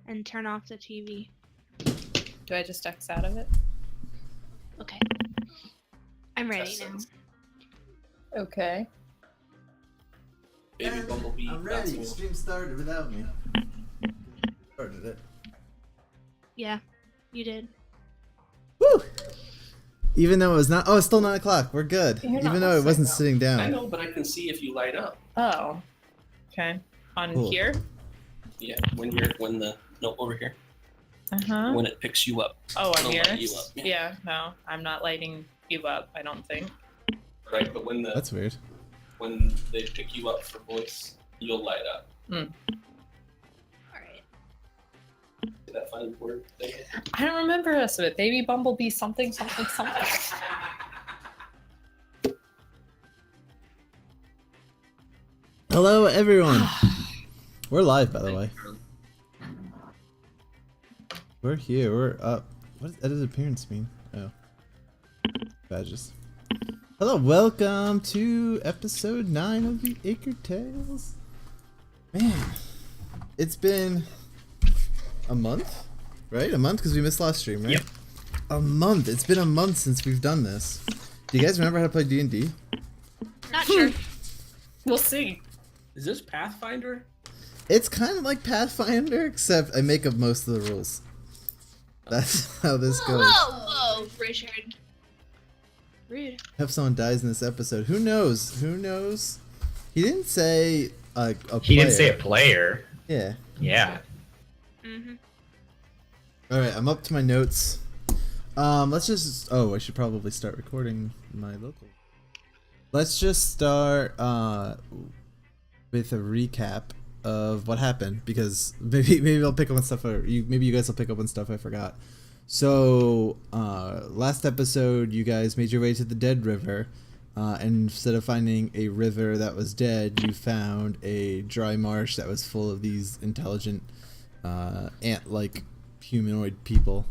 and turn off the TV. Do I just X out of it? Okay. I'm ready now. Okay. Baby Bumblebee. I'm ready. Stream started without me. Started it. Yeah, you did. Woo! Even though it was not. Oh, it's still 9 o'clock. We're good. You're Even not though it wasn't sitting I down. know, but I can see if you light up. Oh. Okay. On Cool. here? Yeah, when the no over here. Uh-huh. When it picks you up. Oh, on It'll here? light you up. Yeah, no. I'm not lighting you up, I don't think. Right, but when That's weird. when they pick you up for voice, you'll light up. Alright. Is that funny word thing? I don't remember the rest of it. Baby Bumblebee something, something, something. Hello, everyone. We're live, by the way. We're here. We're up. What does edited appearance mean? Oh. Badges. Hello, welcome to episode 9 of the AkerTales. Man, it's been a month, right? A month because we missed last stream, right? Yep. A month. It's been a month since we've done this. Do you guys remember how to play D&D? Not sure. We'll see. Is this Pathfinder? It's kind of like Pathfinder, except I make up most of the rules. That's how this goes. Whoa, Richard. Rude. If someone dies in this episode, who knows? Who knows? He didn't say a player. He didn't say a player. Yeah. Yeah. Mm-hmm. All right, I'm up to my notes. Let's just. Oh, I should probably start recording my local. Let's just start with a recap of what happened, because maybe I'll pick up on stuff. Maybe you guys will pick up on stuff I forgot. So last episode, you guys made your way to the Dead River, and instead of finding a river that was dead, you found a dry marsh that was full of these intelligent ant-like humanoid people.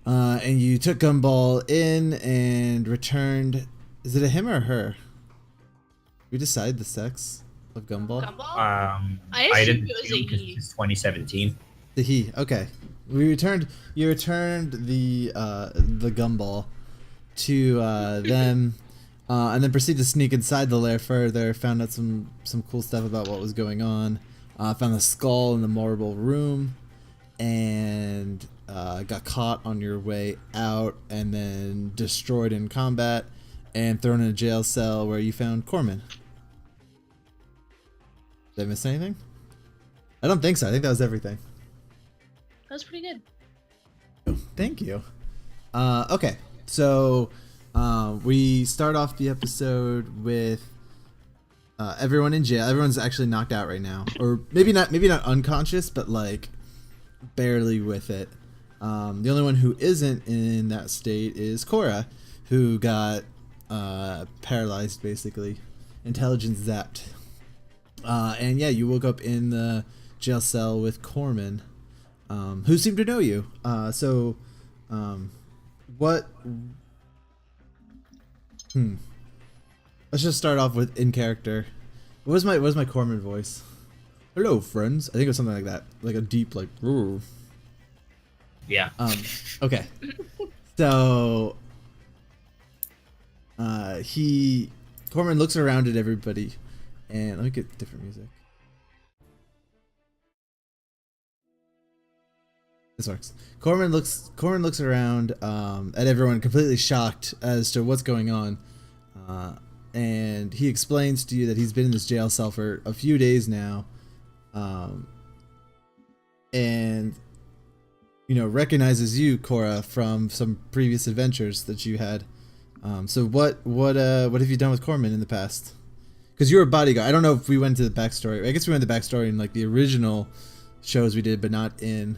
And you took Gumball in and returned. Is it a him or a her? We decide the sex of Gumball. Gumball? I assumed didn't it was a because he. it's 2017. The he. Okay. We returned. You returned the Gumball to them, and then proceeded to sneak inside the lair further. Found out some cool stuff about what was going on. Found the skull in the marble room, and got caught on your way out, and then destroyed in combat, and thrown in a jail cell where you found Corman. Did I miss anything? I don't think so. I think that was everything. That was pretty good. Thank you. Okay, so we start off the episode with everyone in jail. Everyone's actually knocked out right now, or maybe not unconscious, but like barely with it. The only one who isn't in that state is Cora, who got paralyzed, basically, intelligence zapped. And yeah, you woke up in the jail cell with Corman, who seemed to know you. What? Let's just start off with in character. What was my Corman voice? Hello, friends. I think it was something like that, like a deep, like. Rrr. Yeah. Okay. So. Corman looks around at everybody, and let me get different music. This works. Corman looks around at everyone, completely shocked as to what's going on, and he explains to you that he's been in this jail cell for a few days now, and recognizes you, Cora, from some previous adventures that you had. So what have you done with Corman in the past? Because you were a bodyguard. I don't know if we went to the backstory. I guess we went to the backstory in like the original shows we did, but not in.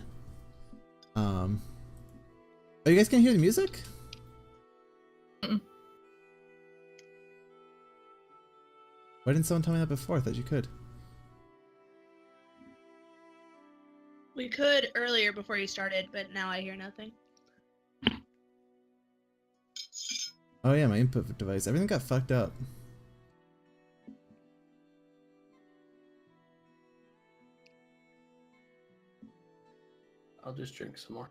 Oh, you guys can't hear the music? Mm-mm. Why didn't someone tell me that before? I thought you could. We could earlier before you started, but now I hear nothing. Oh yeah, my input device. Everything got fucked up. I'll just drink some more.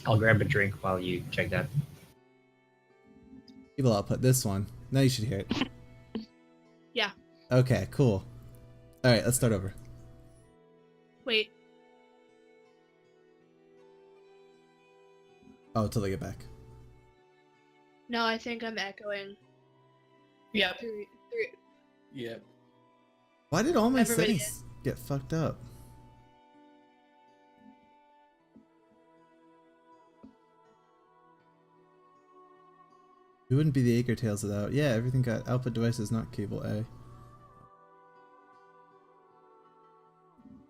I'll grab a drink while you check that. People, I'll put this one. Now you should hear it. Yeah. Okay, cool. All right, let's start over. Wait. Oh, until they get back. No, I think I'm echoing. Yep. Three. Yep. Why did all my Everybody settings get fucked up? It wouldn't be the AkerTales without. Yeah, everything got output devices, not cable A.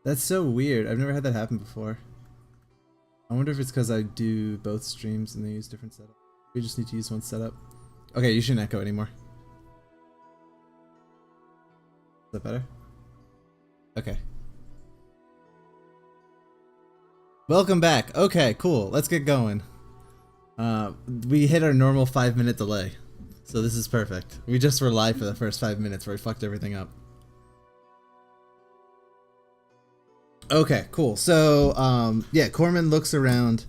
That's so weird. I've never had that happen before. I wonder if it's because I do both streams and they use different setup. We just need to use one setup. Okay, you shouldn't echo anymore. Is that better? Okay. Welcome back. Okay, cool. Let's get going. We hit our normal 5-minute delay. So this is perfect. We just were live for the first 5 minutes where we fucked everything up. Okay, cool. So, yeah, Corman looks around,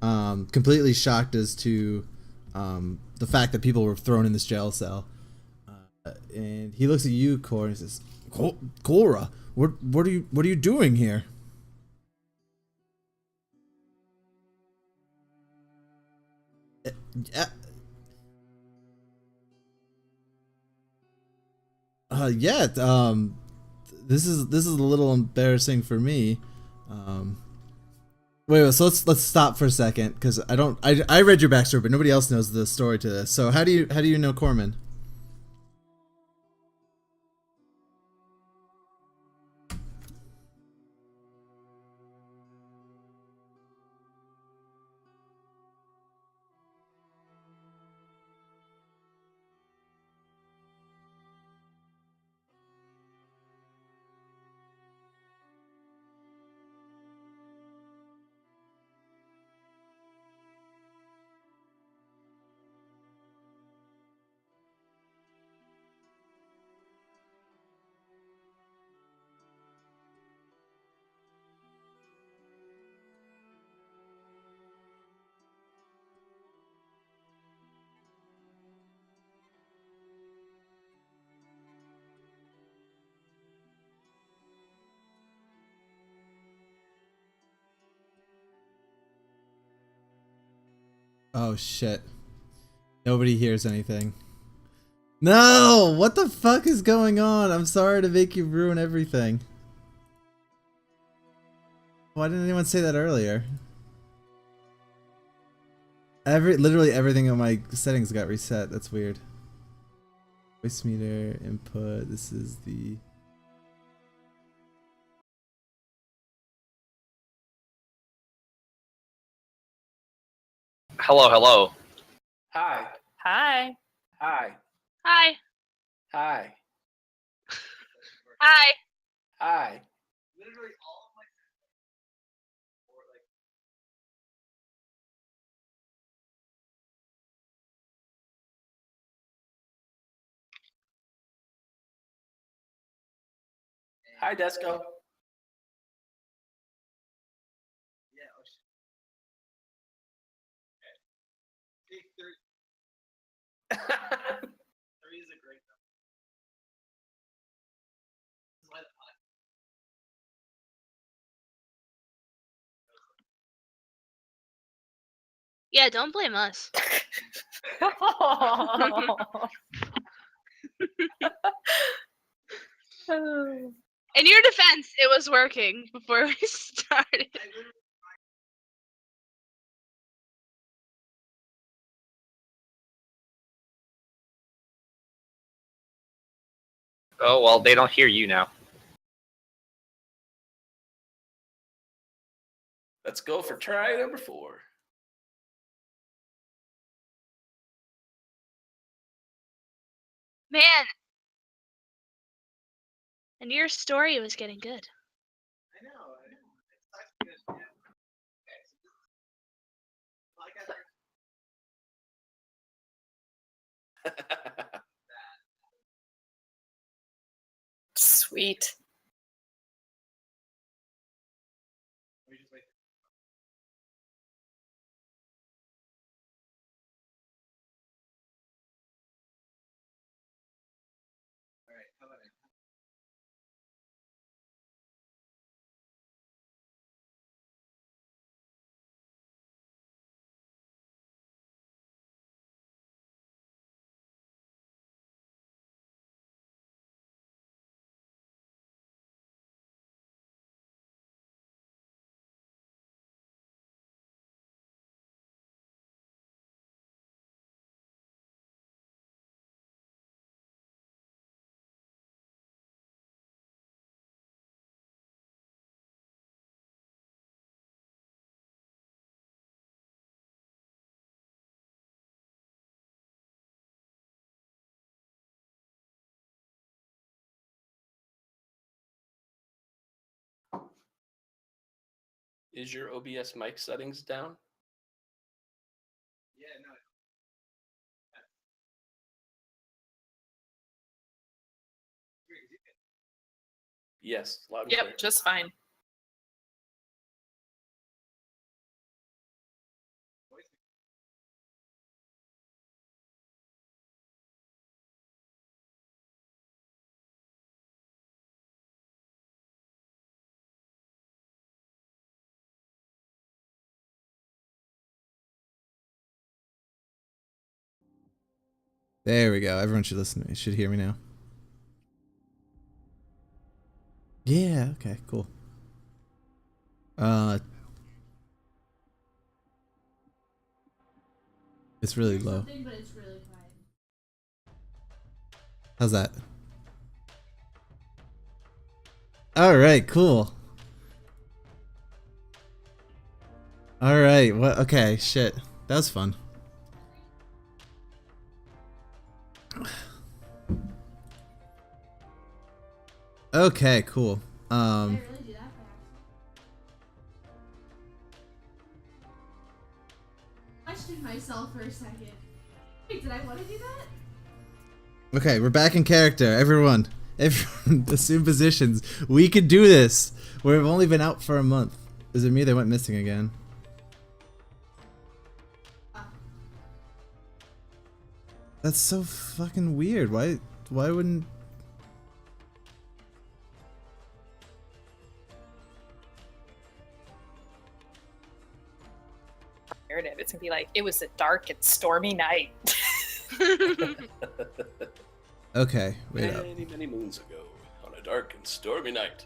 completely shocked as to the fact that people were thrown in this jail cell. And he looks at you, Cora, and says, Cora, what are you doing here? Yeah, this is a little embarrassing for me. Wait, so let's stop for a second, because I read your backstory, but nobody else knows the story to this. So how do you know Corman? Oh shit. Nobody hears anything. No! What the fuck is going on? I'm sorry to make you ruin everything. Why didn't anyone say that earlier? Literally everything on my settings got reset. That's weird. Voice meter, input, this is the... Hello. Hi. Hi. Hi. Hi. Hi. Hi. Hi. Hi, Desco. Yeah, don't blame us. In your defense, it was working before we started. Oh, well, they don't hear you now. Let's go for try number 4. Man. And your story was getting good. I know. Sweet. Is your OBS mic settings down? Yes, loud and clear. Yep, just fine. There we go. Everyone should listen to me. Should hear me now. Yeah, okay, cool. It's really low. But it's really quiet. How's that? Alright, cool. Alright, what? Okay, shit. That was fun. Okay, cool. Did I really do that by accident? I questioned myself for a second. Wait, did I want to do that? Okay, we're back in character. Everyone, assume positions. We could do this. We've only been out for a month. Is it me? They went missing again. That's so fucking weird. Why wouldn't... Narrative. It's gonna be like, it was a dark and stormy night. Okay, wait up. Many, many moons ago, on a dark and stormy night.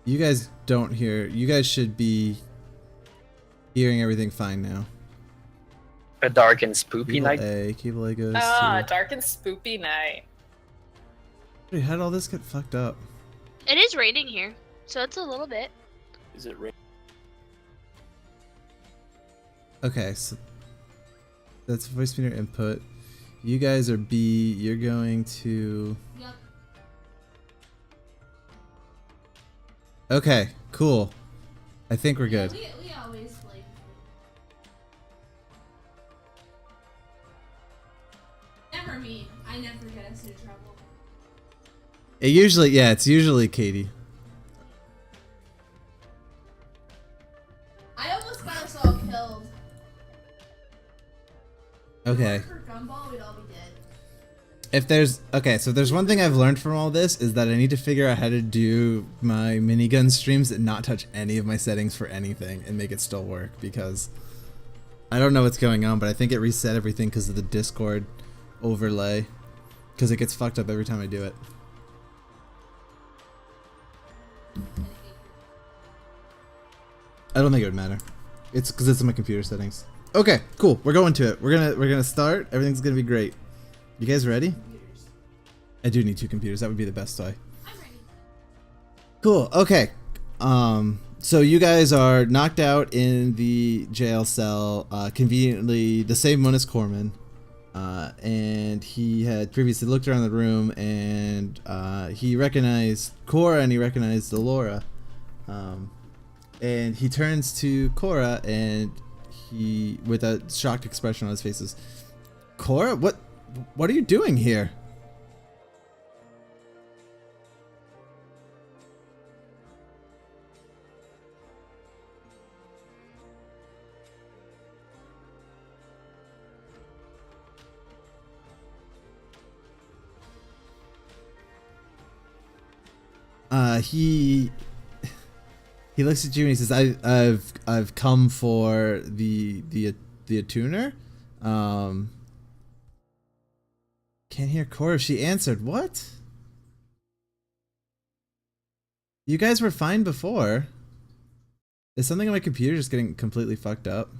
You guys don't hear... You guys should be hearing everything fine now. A dark and spoopy Cable night. A, Cable A goes Ah, to... dark and spoopy night. Wait, how did all this get fucked up? It is raining here, so it's a little bit. Is it rain? Okay, so... That's voice meter input. You guys are B. You're going to... Yep. Okay, cool. I think we're good. Yeah, we always play. Never me. I never get us into trouble. It usually... Yeah, it's usually Katie. I almost got us all killed. Okay. If it weren't for Gumball, we'd all be dead. If there's... Okay, so if there's one thing I've learned from all this is that I need to figure out how to do my minigun streams and not touch any of my settings for anything and make it still work, because I don't know what's going on, but I think it reset everything because of the Discord overlay, because it gets fucked up every time I do it. I don't think it would matter. It's because it's in my computer settings. Okay, cool. We're going to it. We're gonna start. Everything's gonna be great. You guys ready? Computers. I do need two computers. That would be the best way. I'm ready. Cool. Okay. So you guys are knocked out in the jail cell. Conveniently, the same one as Corman. And he had previously looked around the room, and he recognized Cora and he recognized Delora. And he turns to Cora, and he, with a shocked expression on his face, says, "Cora, what are you doing here?" he looks at you and he says, I've come for the attuner. Can't hear Cora. She answered, what? You guys were fine before. Is something on my computer just getting completely fucked up?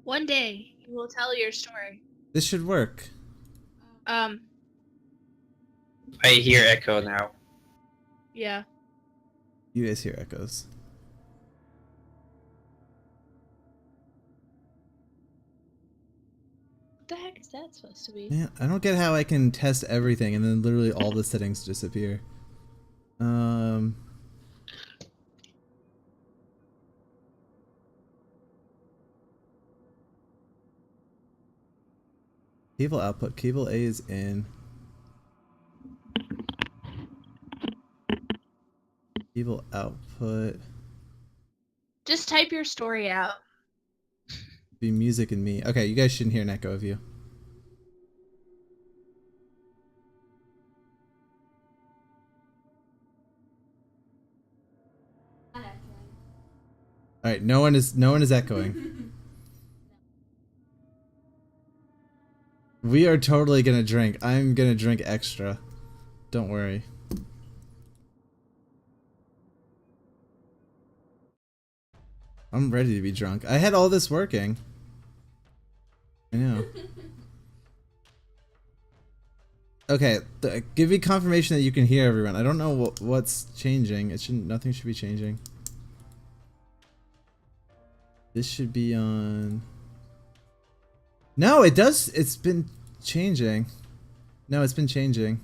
One day you will tell your story. This should work. Um, I hear echo now. yeah. You guys hear echoes. What the heck is that supposed to be? Man, I don't get how I can test everything and then literally all the settings disappear. Cable output. Cable A is in. Cable output. Just type your story out. Be music and me. Okay, you guys shouldn't hear an echo of you. All right, no one is echoing. We are totally gonna drink. I'm gonna drink extra. Don't worry. I'm ready to be drunk. I had all this working. I know. Okay, give me confirmation that you can hear everyone. I don't know what's changing. Nothing should be changing. This should be on. No, it does. It's been changing. No, it's been changing.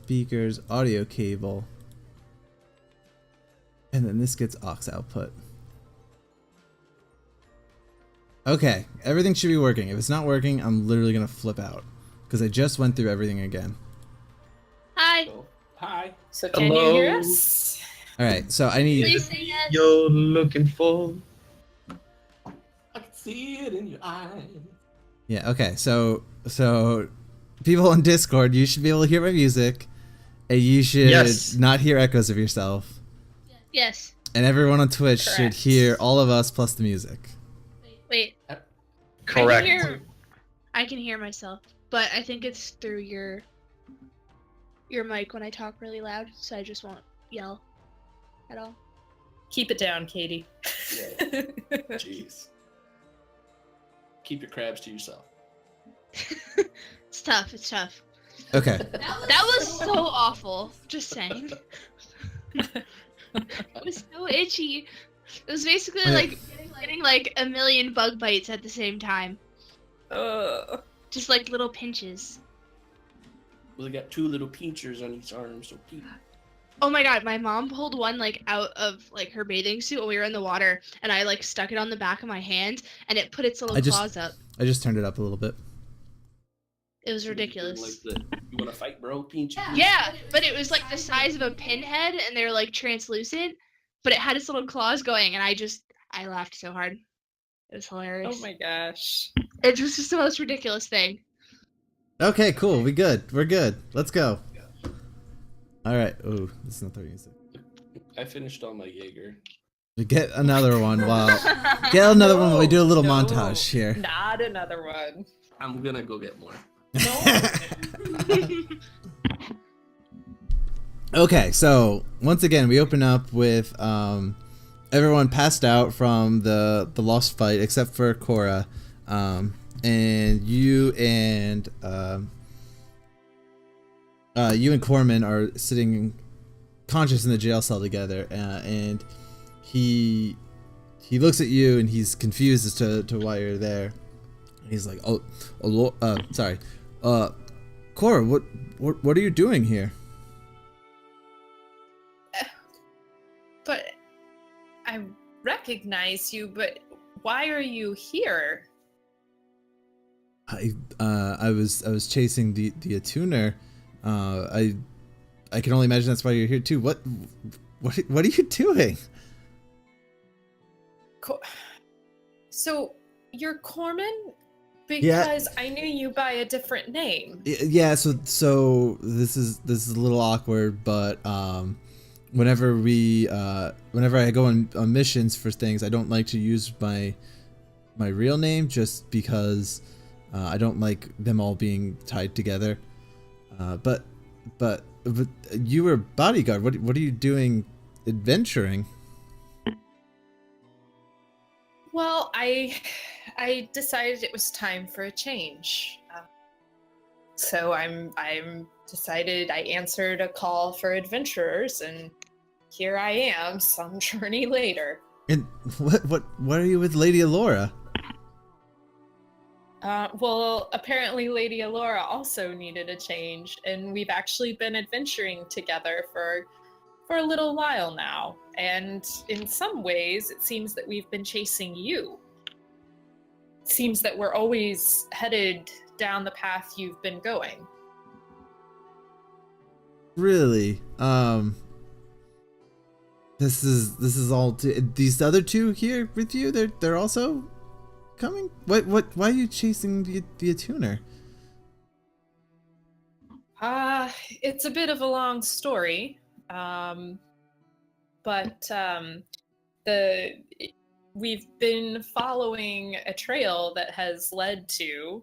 Speakers, audio cable. And then this gets aux output. Okay, everything should be working. If it's not working, I'm literally gonna flip out. Because I just went through everything again. Hi. So, hi. So can Hello? you hear us? Alright, so I need. Please say yes. You're looking for. I can see it in your eyes. Yeah, okay, so people on Discord, you should be able to hear my music. And you should Yes. not hear echoes of yourself. Yes. And everyone on Twitch should Correct. hear all of us plus the music. Wait. Correct. I can hear myself, but I think it's through your mic when I talk really loud, so I just won't yell at all. Keep it down, Katie. Yeah. Jeez. Keep your crabs to yourself. It's tough. It's tough. Okay. That was so awful. Just saying. It was so itchy. It was basically Okay. like getting like a million bug bites at the same time. Just like little pinches. Well, they got 2 little pinchers on each arm, so Oh my god, my mom pulled one like out of like her bathing suit when we were in the water, and I like stuck it on the back of my hand, and it put its little claws up. I just turned it up a little bit. It was ridiculous. Like you want to fight, bro? Pinch. Yeah, but it was like the size of a pinhead, and they were like translucent, but it had its little claws going, and I laughed so hard. It was hilarious. Oh my gosh. It was just the most ridiculous thing. Okay, cool. We're good. Let's go. All right. Oh, this is not 30 seconds. I finished all my Jaeger. Get another one while we do a little montage here. Not another one. I'm gonna go get more. Okay, so once again we open up with everyone passed out from the lost fight except for Cora, and you and Corman are sitting conscious in the jail cell together, and he looks at you and he's confused as to why you're there. He's like, sorry, Cora, what are you doing here? But I recognize you, but why are you here? I was chasing the attuner. I can only imagine that's why you're here too. What are you doing? So you're Corman? Because I knew you by a different name. Yeah, so this is a little awkward, but whenever I go on missions for things, I don't like to use my real name just because I don't like them all being tied together. But you were bodyguard. What are you doing adventuring? Well, I decided it was time for a change. So I'm decided I answered a call for adventurers, and here I am, some journey later. And what are you with Lady Alora? Well, apparently Lady Alora also needed a change, and we've actually been adventuring together for a little while now. And in some ways, it seems that we've been chasing you. It seems that we're always headed down the path you've been going. Really? This is all these other two here with you? They're also coming? Why are you chasing the attuner? It's a bit of a long story. We've been following a trail that has led to,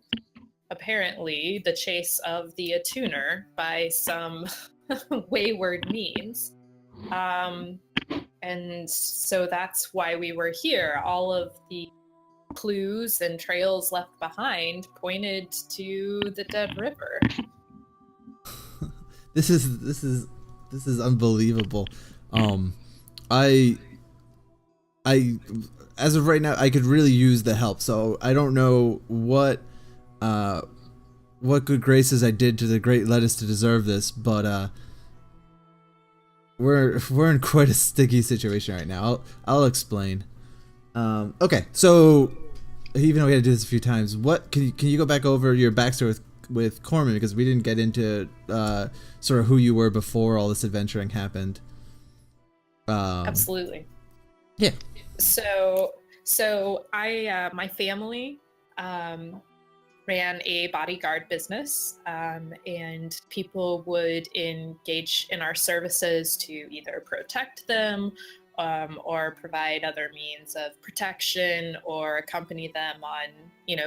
apparently, the chase of the attuner by some wayward means. And so that's why we were here. All of the clues and trails left behind pointed to the dead river. This is unbelievable. I as of right now I could really use the help. So I don't know what good graces I did to the great lettuce to deserve this, but we're in quite a sticky situation right now. I'll explain. Okay, so even though we had to do this a few times, what can you go back over your backstory with Corman, because we didn't get into sort of who you were before all this adventuring happened. Absolutely. Yeah. So I my family ran a bodyguard business, and people would engage in our services to either protect them or provide other means of protection, or accompany them on,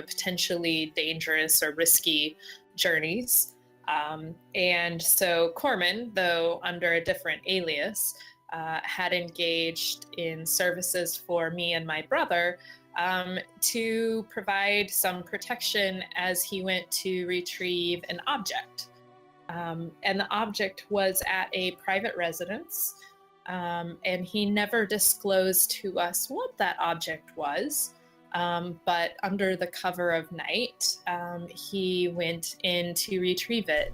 potentially dangerous or risky journeys. And so Corman, though under a different alias, had engaged in services for me and my brother to provide some protection as he went to retrieve an object. And the object was at a private residence. And he never disclosed to us what that object was. But under the cover of night, he went in to retrieve it.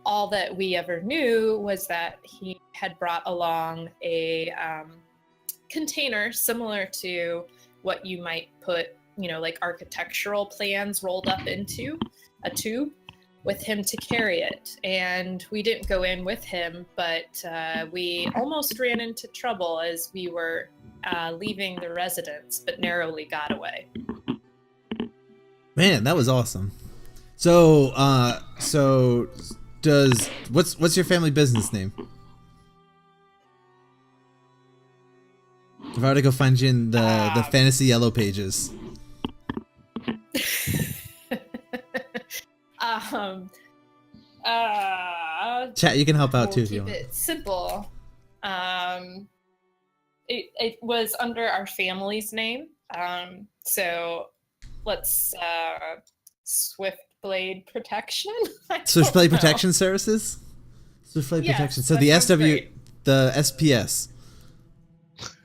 All that we ever knew was that he had brought along a container similar to what you might put, like architectural plans rolled up into a tube, with him to carry it. And we didn't go in with him, but we almost ran into trouble as we were leaving the residence, but narrowly got away. Man, that was awesome. So, what's your family business name? If I were to go find you in the fantasy yellow pages. Chat, you can help out too if you want. Keep it simple. It was under our family's name. So let's Swiftblade Protection. Swiftblade Protection Services. Swiftblade Protection. So the SW, great. the SPS.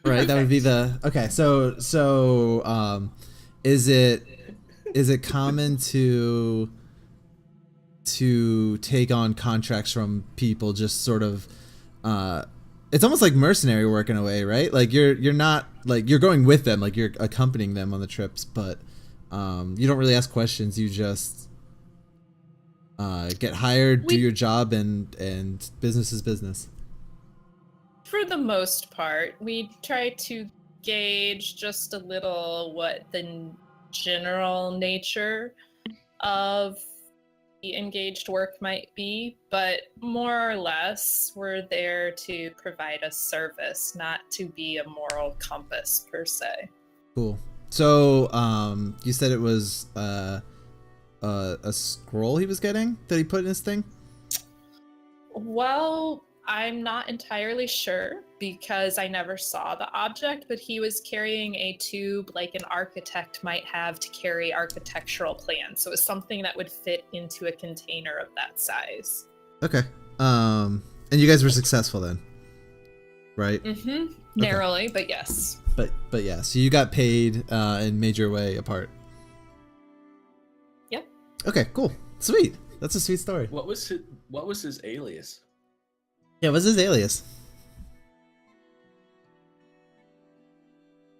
Right, that would be the okay. So is it common to take on contracts from people just sort of it's almost like mercenary work in a way, right? Like you're not like you're going with them, like you're accompanying them on the trips, but you don't really ask questions. You just get hired, do your job, and business is business. For the most part, we try to gauge just a little what the general nature of the engaged work might be, but more or less we're there to provide a service, not to be a moral compass per se. Cool. So you said it was a scroll he was getting that he put in his thing? Well, I'm not entirely sure because I never saw the object, but he was carrying a tube like an architect might have to carry architectural plans. So it was something that would fit into a container of that size. Okay. And you guys were successful then, right? Mm-hmm. Narrowly, but yes. But yeah, so you got paid and made your way apart. Yep. Okay, cool. Sweet. That's a sweet story. What was his alias? Yeah, what's his alias?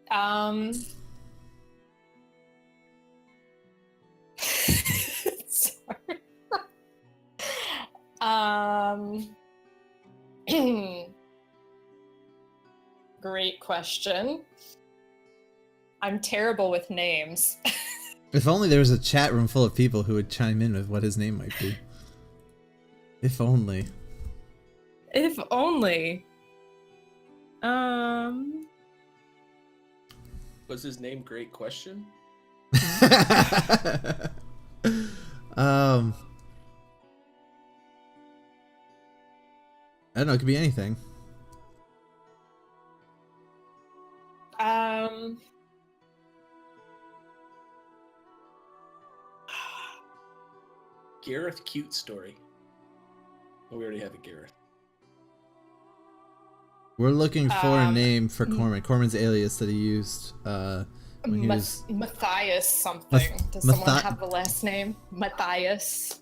Sorry. Great question. I'm terrible with names. If only there was a chat room full of people who would chime in with what his name might be. If only. If only. Was his name Great Question? I don't know, it could be anything. Gareth Cute Story. Oh, we already have a Gareth. We're looking for a name for Corman. Corman's alias that he used when he was... Matthias something. Does someone have the last name? Matthias.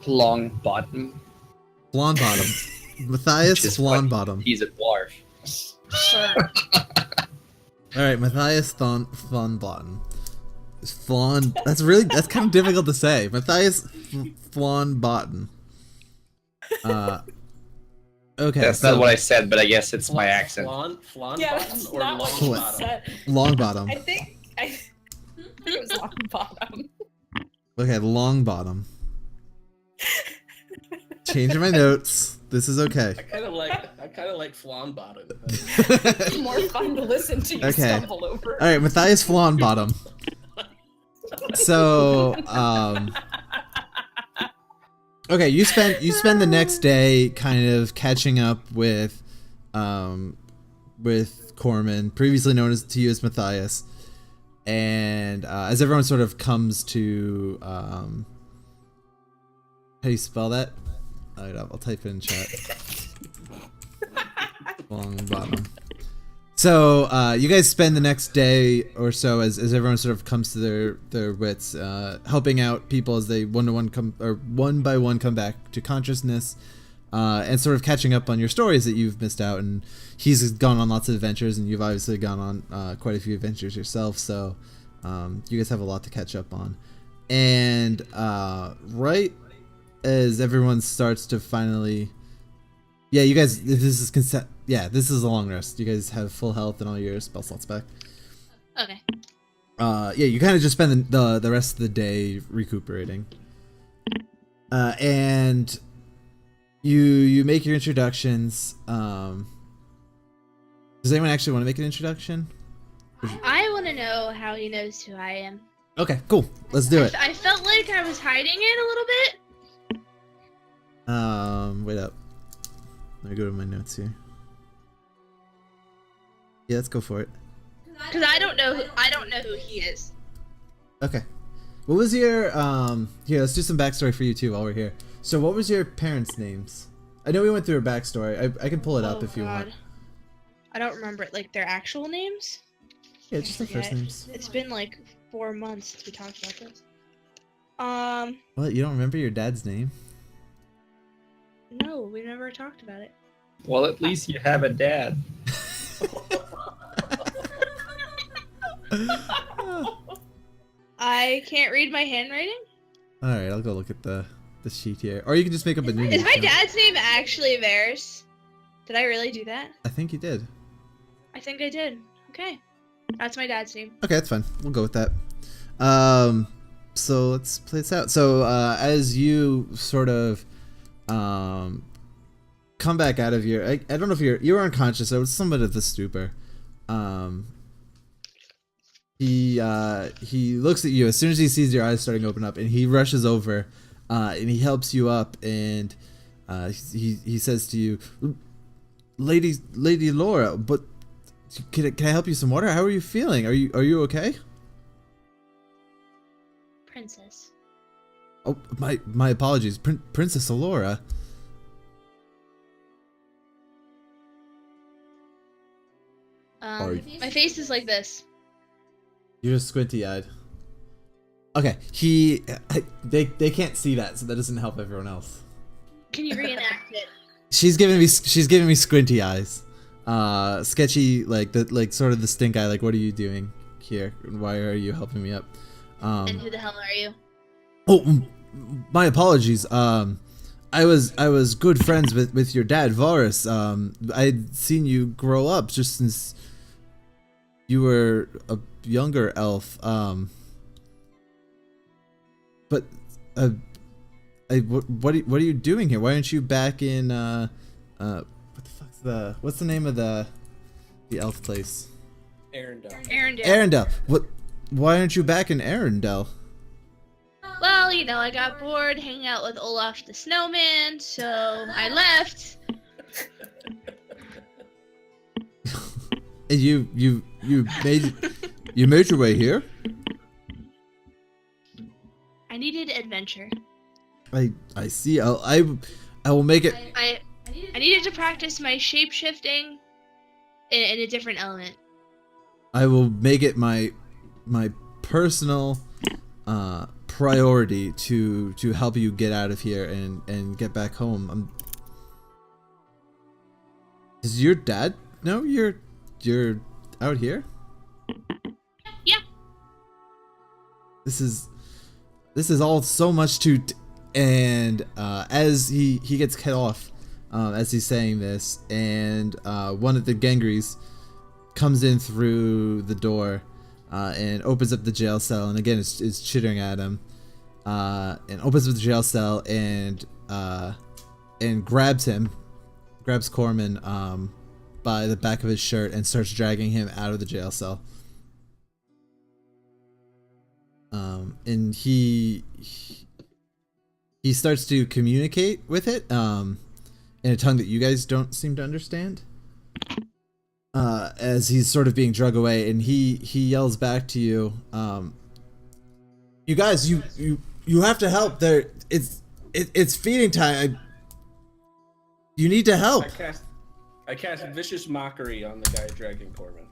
Long bottom. Blonde Bottom. Matthias Blonde Bottom. He's a dwarf. Sure. Alright, Matthias Thon Bottom. That's kind of difficult to say. Matthias Flan Bottom. Okay. That's not what I said, but I guess it's my accent. Flan Yeah, bottom that's or not long what you bottom? said. Long Bottom. I think it was long bottom. Okay, Long Bottom. Changing my notes. This is okay. I kind of like Flan Bottom. It's more fun to listen to you stumble over. All right, Matthias Flan Bottom. So, okay, you spend the next day kind of catching up with Corman, previously known to you as Matthias, And as everyone sort of comes to, how do you spell that? I'll type it in chat. Along the bottom. So you guys spend the next day or so as everyone sort of comes to their wits, helping out people as they one by one come back to consciousness, and sort of catching up on your stories that you've missed out. And he's gone on lots of adventures, and you've obviously gone on quite a few adventures yourself. So you guys have a lot to catch up on. And right as everyone starts to finally, yeah, you guys, this is consent. Yeah, this is a long rest. You guys have full health and all your spell slots back. Okay. Yeah, you kind of just spend the rest of the day recuperating. And you make your introductions. Does anyone actually want to make an introduction? I want to know how he knows who I am. Okay, cool. Let's do it. I felt like I was hiding it a little bit. Wait up. Let me go to my notes here. Yeah, let's go for it. Because I don't know who he is. Okay. What was your here, let's do some backstory for you too while we're here. So what was your parents' names? I know we went through a backstory. I can pull it up if you want. I don't remember it, like their actual names. Yeah, just their first names. It's been like 4 months since we talked about this. What, you don't remember your dad's name? No, we never talked about it. Well, at least you have a dad. I can't read my handwriting. All right, I'll go look at the sheet here, or you can just make up a new name. Is my dad's name actually Varys? Did I really do that? I think you did. I think I did. Okay, that's my dad's name. Okay, that's fine. We'll go with that. So let's play this out. So as you sort of come back out of your, I don't know if you were unconscious. I was somewhat of the stupor. He looks at you as soon as he sees your eyes starting to open up, and he rushes over, and he helps you up, and he says to you, Lady Laura, but can I help you some water? How are you feeling? Are you okay? Princess. Oh, my apologies, Princess Alora. My face is like this. You're just squinty-eyed. Okay, they can't see that, so that doesn't help everyone else. Can you reenact it? She's giving me squinty eyes, sketchy, like sort of the stink eye. Like, what are you doing here? Why are you helping me up? And who the hell are you? Oh, my apologies. I was good friends with your dad, Varus. I'd seen you grow up just since you were a younger elf. But what are you doing here? Why aren't you back in what the fuck's what's the name of the elf place? Arendelle. Arendelle. Why aren't you back in Arendelle? Well, you know, I got bored hanging out with Olaf the Snowman, so I left. And you made your way here? I needed adventure. I see. I will make it. I needed to practice my shape-shifting in a different element. I will make it my personal priority to help you get out of here and get back home. Does your dad know you're out here? Yeah. This is all so much too. And as he gets cut off, as he's saying this, and one of the Gengris comes in through the door and opens up the jail cell, and again is chittering at him, and opens up the jail cell and grabs Corman by the back of his shirt and starts dragging him out of the jail cell. And he starts to communicate with it in a tongue that you guys don't seem to understand. as he's sort of being drug away, and he yells back to you, "You guys, you have to help! There, it's feeding time. You need to help." I cast vicious mockery on the guy dragging Corman.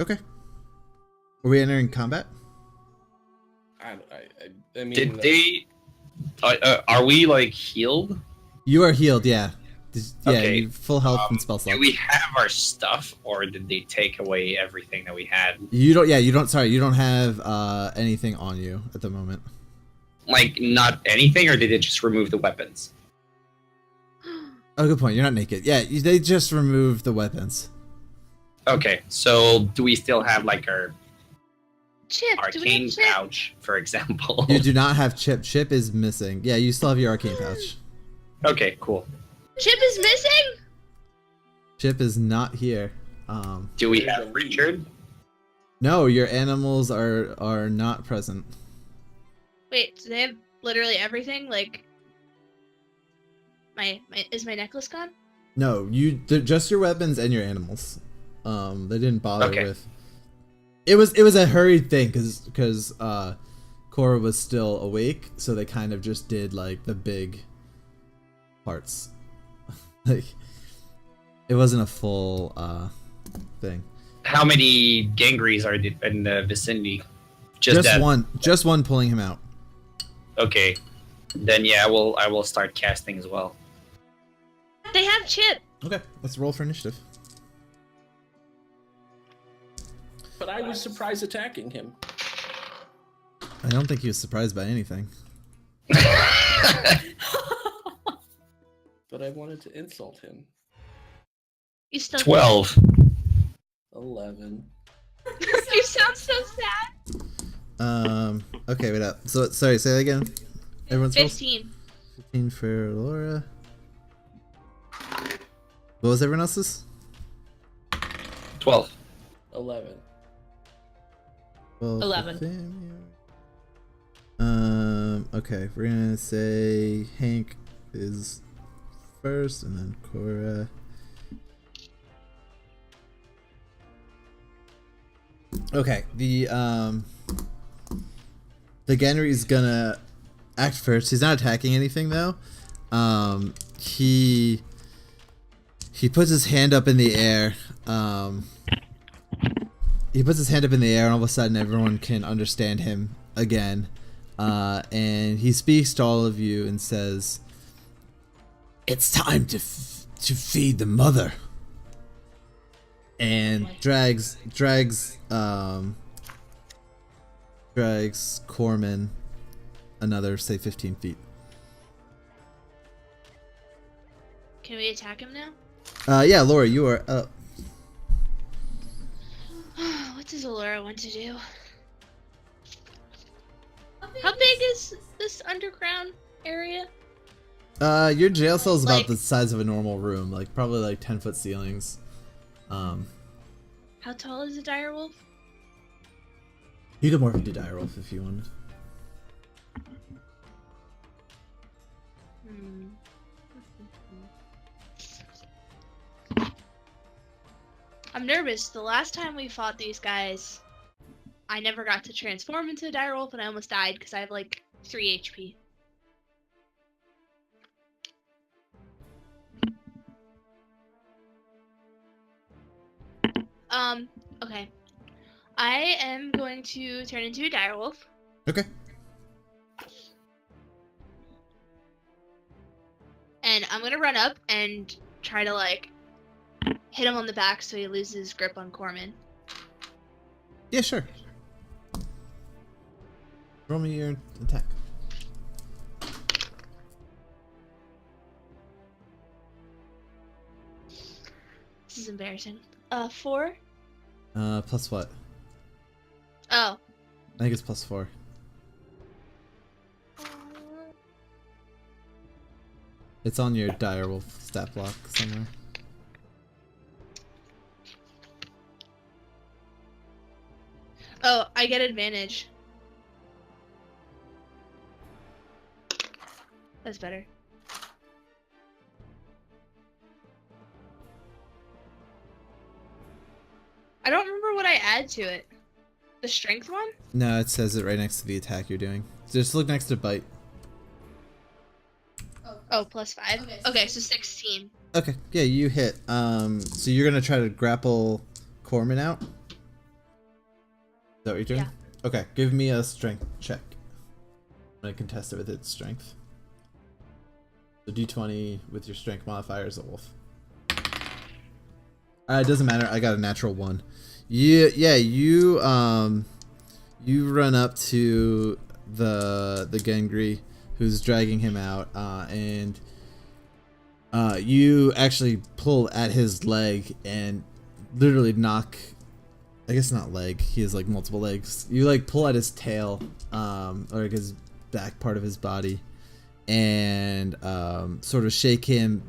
Okay. Are we entering combat? I mean, Did they? Are we like healed? You are healed. Yeah. Yeah. Okay. You full health and spell slot. Do we have our stuff, or did they take away everything that we had? You don't. Yeah. You don't. Sorry. You don't have anything on you at the moment. Like not anything, or did they just remove the weapons? Oh, good point. You're not naked. Yeah. They just removed the weapons. Okay, so do we still have like our Chip. Do we arcane have Chip? pouch, for example? You do not have Chip. Chip is missing. Yeah. You still have your arcane pouch. Okay, cool. Chip is missing. Chip is not here. Do we have Richard? No, your animals are not present. Wait, do they have literally everything? Like, is my necklace gone? No, just your weapons and your animals. They didn't bother Okay. with. It was a hurried thing because Cora was still awake, so they kind of just did like the big parts. Like, it wasn't a full thing. How many gangries are in the vicinity? Just that. One. Just one pulling him out. Okay, then yeah, I will start casting as well. They have Chip. Okay, let's roll for initiative. but I was surprised attacking him. I don't think he was surprised by anything. But I wanted to insult him. You still 12. 11. You sound so sad. Okay, wait up. So, sorry, say that again. Everyone's rolls? 15. 15 for Laura. What was everyone else's? 12. 11. Well, 11. Okay, we're gonna say Hank is first, and then Cora. Okay, the Genry's gonna act first. He's not attacking anything though. He puts his hand up in the air. He puts his hand up in the air, and all of a sudden, everyone can understand him again. And he speaks to all of you and says, "It's time to feed the mother." And drags Corman another, say, 15 feet. Can we attack him now? Yeah, Laura, you are up. What does Allura want to do? How big is this underground area? Your jail cell is about Like- the size of a normal room, like probably like 10-foot ceilings. How tall is a direwolf? You could morph into direwolf if you wanted. I'm nervous. The last time we fought these guys, I never got to transform into a direwolf, and I almost died because I have like 3 HP. Okay. I am going to turn into a direwolf. Okay. And I'm gonna run up and try to like hit him on the back so he loses grip on Corman. Yeah, sure. Roll me your attack. This is embarrassing. 4? Plus what? Oh. I think it's plus 4. It's on your direwolf stat block somewhere. Oh, I get advantage. That's better. I don't remember what I add to it. The strength one? No, it says it right next to the attack you're doing. Just look next to bite. Oh, +5. Okay, Okay, so so 16. Okay, yeah, you hit. So you're gonna try to grapple Corman out? Is that what you're doing? Yeah. Okay, give me a strength check. I'm gonna contest it with its strength. So D20 with your strength modifier is a wolf. It doesn't matter. I got a natural 1. You run up to the Gengri who's dragging him out, and you actually pull at his leg and literally knock. I guess not leg. He has like multiple legs. You like pull at his tail, or like his back part of his body, and sort of shake him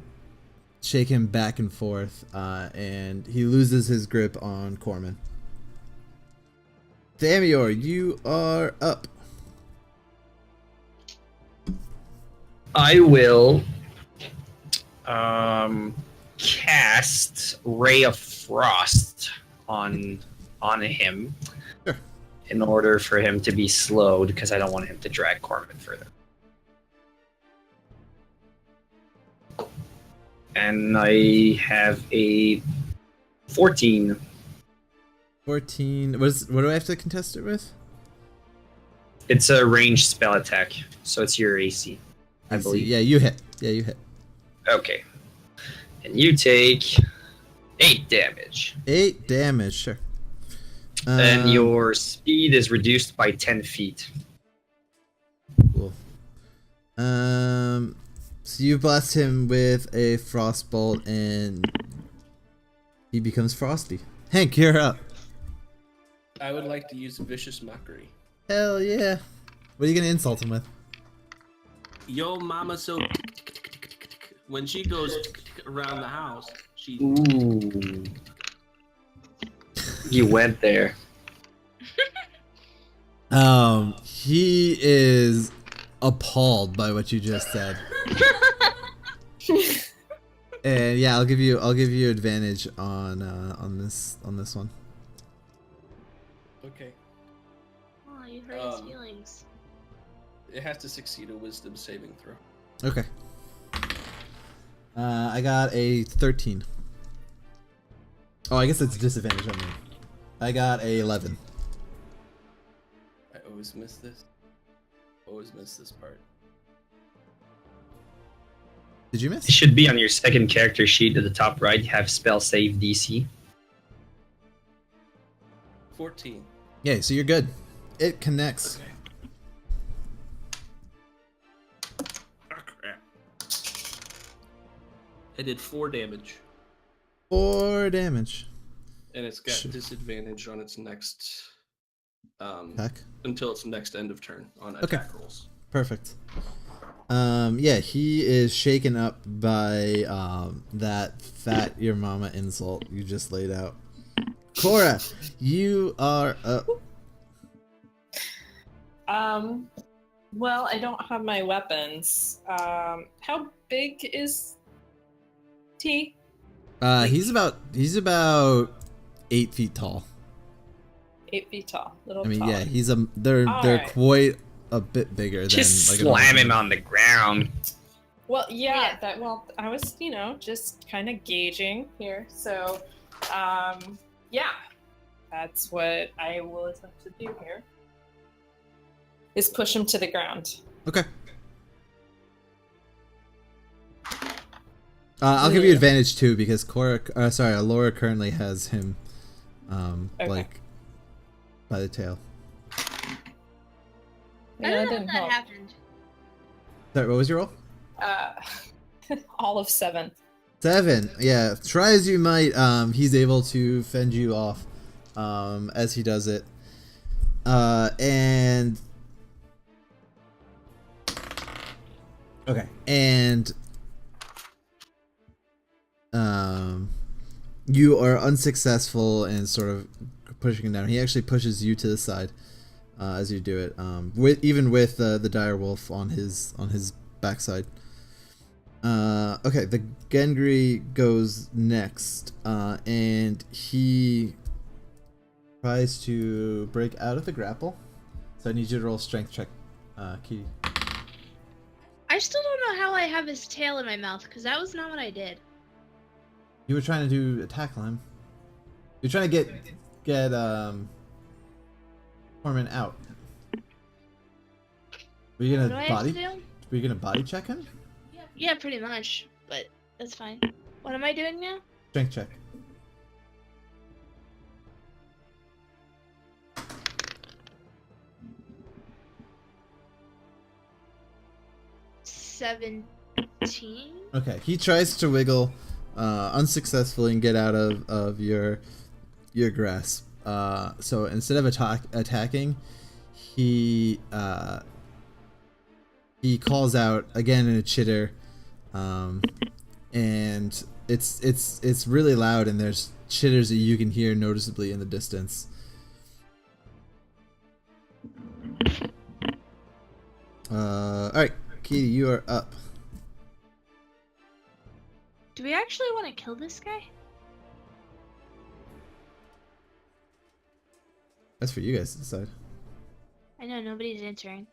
back and forth, and he loses his grip on Corman. Thamior, you are up. I will cast Ray of Frost on him. Sure. In order for him to be slowed, because I don't want him to drag Corman further. And I have a 14. 14. What do I have to contest it with? It's a ranged spell attack, so it's your AC, I see. believe. Yeah, you hit. Yeah, you hit. Okay. And you take 8 damage. 8 damage, sure. And your speed is reduced by 10 feet. Cool. So you blast him with a frostbolt, and he becomes frosty. Hank, you're up. I would like to use vicious mockery. Hell yeah. What are you gonna insult him with? Yo, mama, so when she goes around the house, she. Ooh. You went there. He is appalled by what you just said. And yeah, I'll give you advantage on this one. Okay. Oh, you hurt his feelings. It has to succeed a wisdom saving throw. Okay. I got a 13. Oh, I guess it's disadvantage on me. I got a 11. I always miss this. Always miss this part. Did you miss? It should be on your second character sheet at the top right. You have spell save DC. 14. Yeah, so you're good. It connects. Okay. Oh, crap. I did 4 damage. 4 damage. And it's got Shit. disadvantage on its next Attack. until its next end of turn on attack rolls. Perfect. Yeah, he is shaken up by that fat your mama insult you just laid out. Cora, you are up. Well, I don't have my weapons. How big is T? He's about 8 feet tall. 8 feet tall. Little I mean, tall. yeah, they're Alright. quite a bit bigger Just than slam a him on the ground. Well, Yeah. I was, just kind of gauging here. So, yeah, that's what I will attempt to do here. Is push him to the ground. Okay. I'll give you advantage too because Laura currently has him, Okay. like, by the tail. I Yeah, don't know that how didn't that help. happened. Sorry, what was your roll? All of 7. 7. Yeah, try as you might, he's able to fend you off, as he does it. And okay, and you are unsuccessful in sort of pushing him down. He actually pushes you to the side as you do it, with the dire wolf on his backside. Okay, the Gengri goes next, and he tries to break out of the grapple. So I need you to roll strength check, Kitty. I still don't know how I have his tail in my mouth, because that was not what I did. You were trying to do a tackle him. You're trying to get Corman out. Were you What do gonna I have to body? do? Were you gonna body check him? Yeah, pretty much, but that's fine. What am I doing now? Strength check. $17? Okay, he tries to wiggle unsuccessfully and get out of your grasp. So instead of attacking, he calls out again in a chitter, and it's really loud, and there's chitters that you can hear noticeably in the distance. All right, Kitty, you are up. Do we actually want to kill this guy? That's for you guys to decide. I know nobody's answering.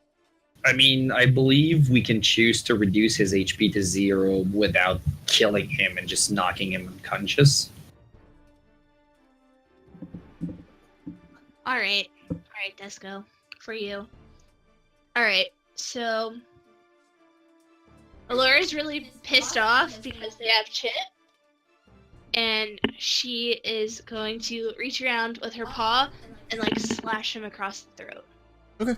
I mean, I believe we can choose to reduce his HP to 0 without killing him and just knocking him unconscious. Alright, Desco. For you. Alright, so Alora's really pissed off because they have Chip. And she is going to reach around with her paw and like slash him across the throat. Okay.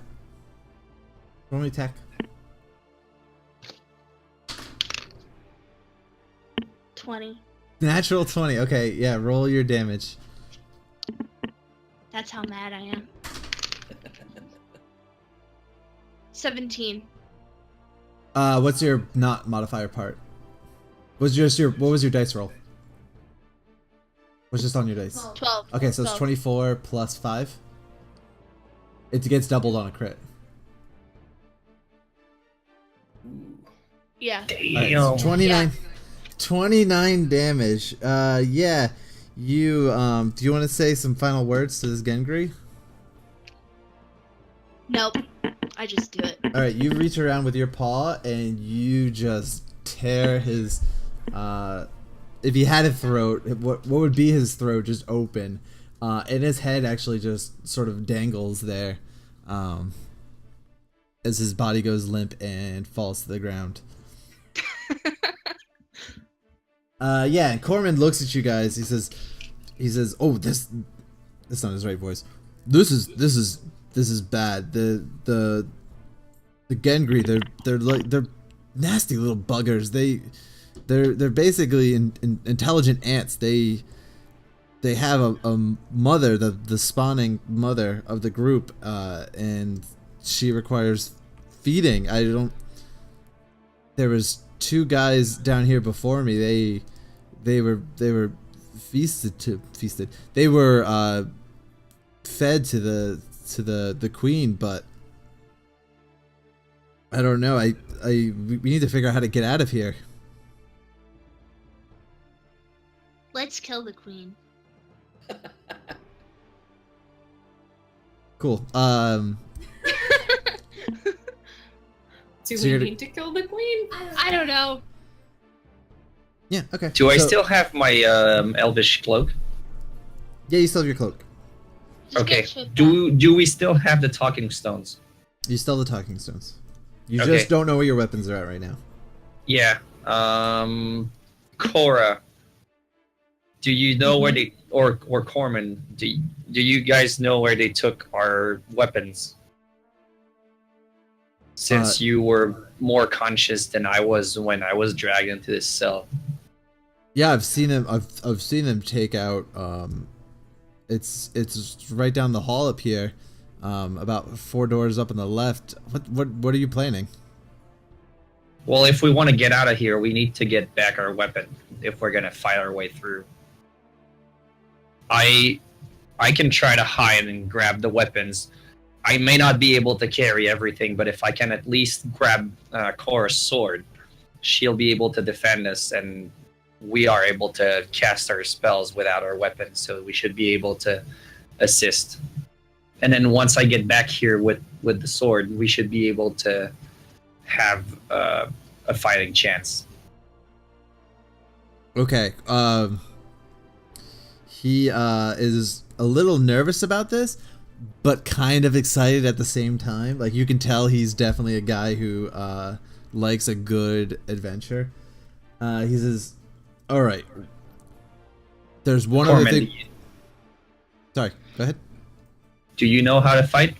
Roll me attack. 20. Natural 20. Okay, yeah, roll your damage. That's how mad I am. 17. What's your not modifier part? What was your dice roll? What's just on your dice? 12. Okay, so it's 12. 24 plus 5. It gets doubled on a crit. Yeah. Alright, so 29 29 damage. Yeah. You do you want to say some final words to this Gengri? Nope. I just do it. Alright, you reach around with your paw and you just tear his if he had a throat, what would be his throat just open. And his head actually just sort of dangles there. As his body goes limp and falls to the ground. Yeah, and Corman looks at you guys. He says, "Oh, that's not his right voice. This is bad. The Gengri, they're nasty little buggers. They're basically intelligent ants. They have a mother, the spawning mother of the group, and she requires feeding. There was 2 guys down here before me. They were feasted. They were fed to the queen, but I don't know. We need to figure out how to get out of here. Let's kill the queen. Cool. Do So we you're- need to kill the queen? I don't know. Yeah. Okay. Do I So- still have my elvish cloak? Yeah, you still have your cloak. Just Okay. get Chip back. Do we still have the talking stones? You still have the talking stones. You Okay. just don't know where your weapons are at right now. Yeah. Cora, do you know where they or Corman? Do you guys know where they took our weapons? Since you were more conscious than I was when I was dragged into this cell. Yeah, I've seen them. I've seen them take out. It's right down the hall up here. About 4 doors up on the left. What are you planning? Well, if we want to get out of here, we need to get back our weapon if we're gonna fight our way through. I can try to hide and grab the weapons. I may not be able to carry everything, but if I can at least grab Cora's sword, she'll be able to defend us, and we are able to cast our spells without our weapons, so we should be able to assist. And then once I get back here with the sword, we should be able to have a fighting chance. Okay. He is a little nervous about this, but kind of excited at the same time. Like, you can tell he's definitely a guy who likes a good adventure. He says, "All right. There's one Corman, other thing." Sorry. Go ahead. Do you know how to fight?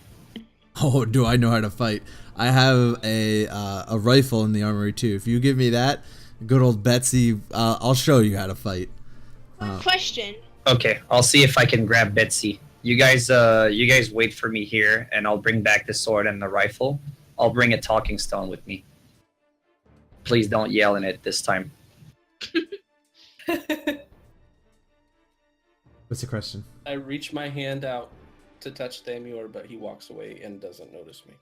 Oh, do I know how to fight? I have a rifle in the armory too. If you give me that, good old Betsy, I'll show you how to fight. Question. Okay, I'll see if I can grab Betsy. You guys wait for me here, and I'll bring back the sword and the rifle. I'll bring a talking stone with me. Please don't yell in it this time. What's the question? I reach my hand out to touch Thamior, but he walks away and doesn't notice me.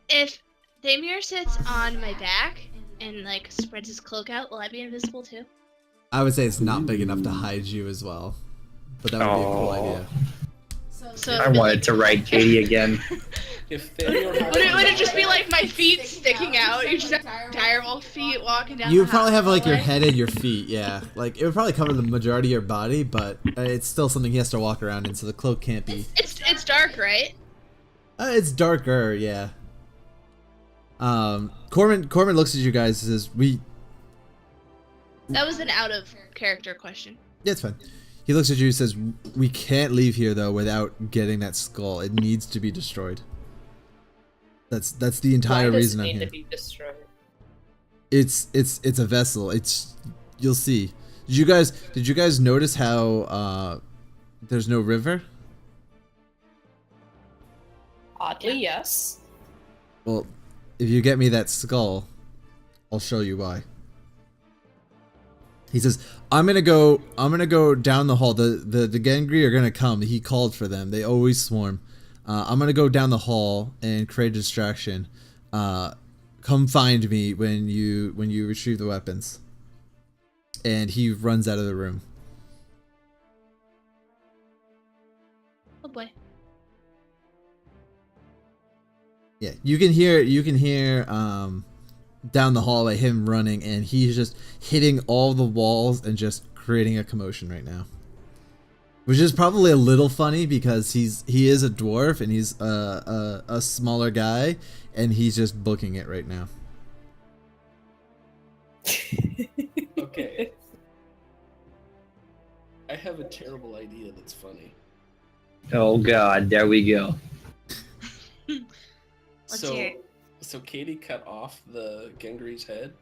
If Thamir sits on my back and like spreads his cloak out, will I be invisible too? I would say it's not big enough to hide you as well, but that would be a cool idea. So I wanted to ride Katie again. If Thamior would it just be like my feet sticking out? You just have direwolf feet walking down. You the would probably have like your hallway? head and your feet, yeah. Like, it would probably cover the majority of your body, but it's still something he has to walk around in, so the cloak can't be. It's dark, right? It's darker, yeah. Corman looks at you guys and says, That was an out of character question. Yeah, it's fine. He looks at you and says, "We can't leave here though without getting that skull. It needs to be destroyed." That's the entire Why does reason it I'm need here. to be destroyed? It's a vessel. You'll see. Did you guys notice how there's no river? Oddly, yes. Well, if you get me that skull, I'll show you why. He says, I'm gonna go down the hall. The Gengri are gonna come. He called for them. They always swarm. I'm gonna go down the hall and create a distraction. Come find me when you retrieve the weapons. And he runs out of the room. Oh boy. Yeah, you can hear down the hallway him running, and he's just hitting all the walls and just creating a commotion right now. Which is probably a little funny because he is a dwarf and he's a smaller guy, and he's just booking it right now. Okay. I have a terrible idea that's funny. Oh god, there we go. Let's so, hear it. so Katie cut off the Gengri's head.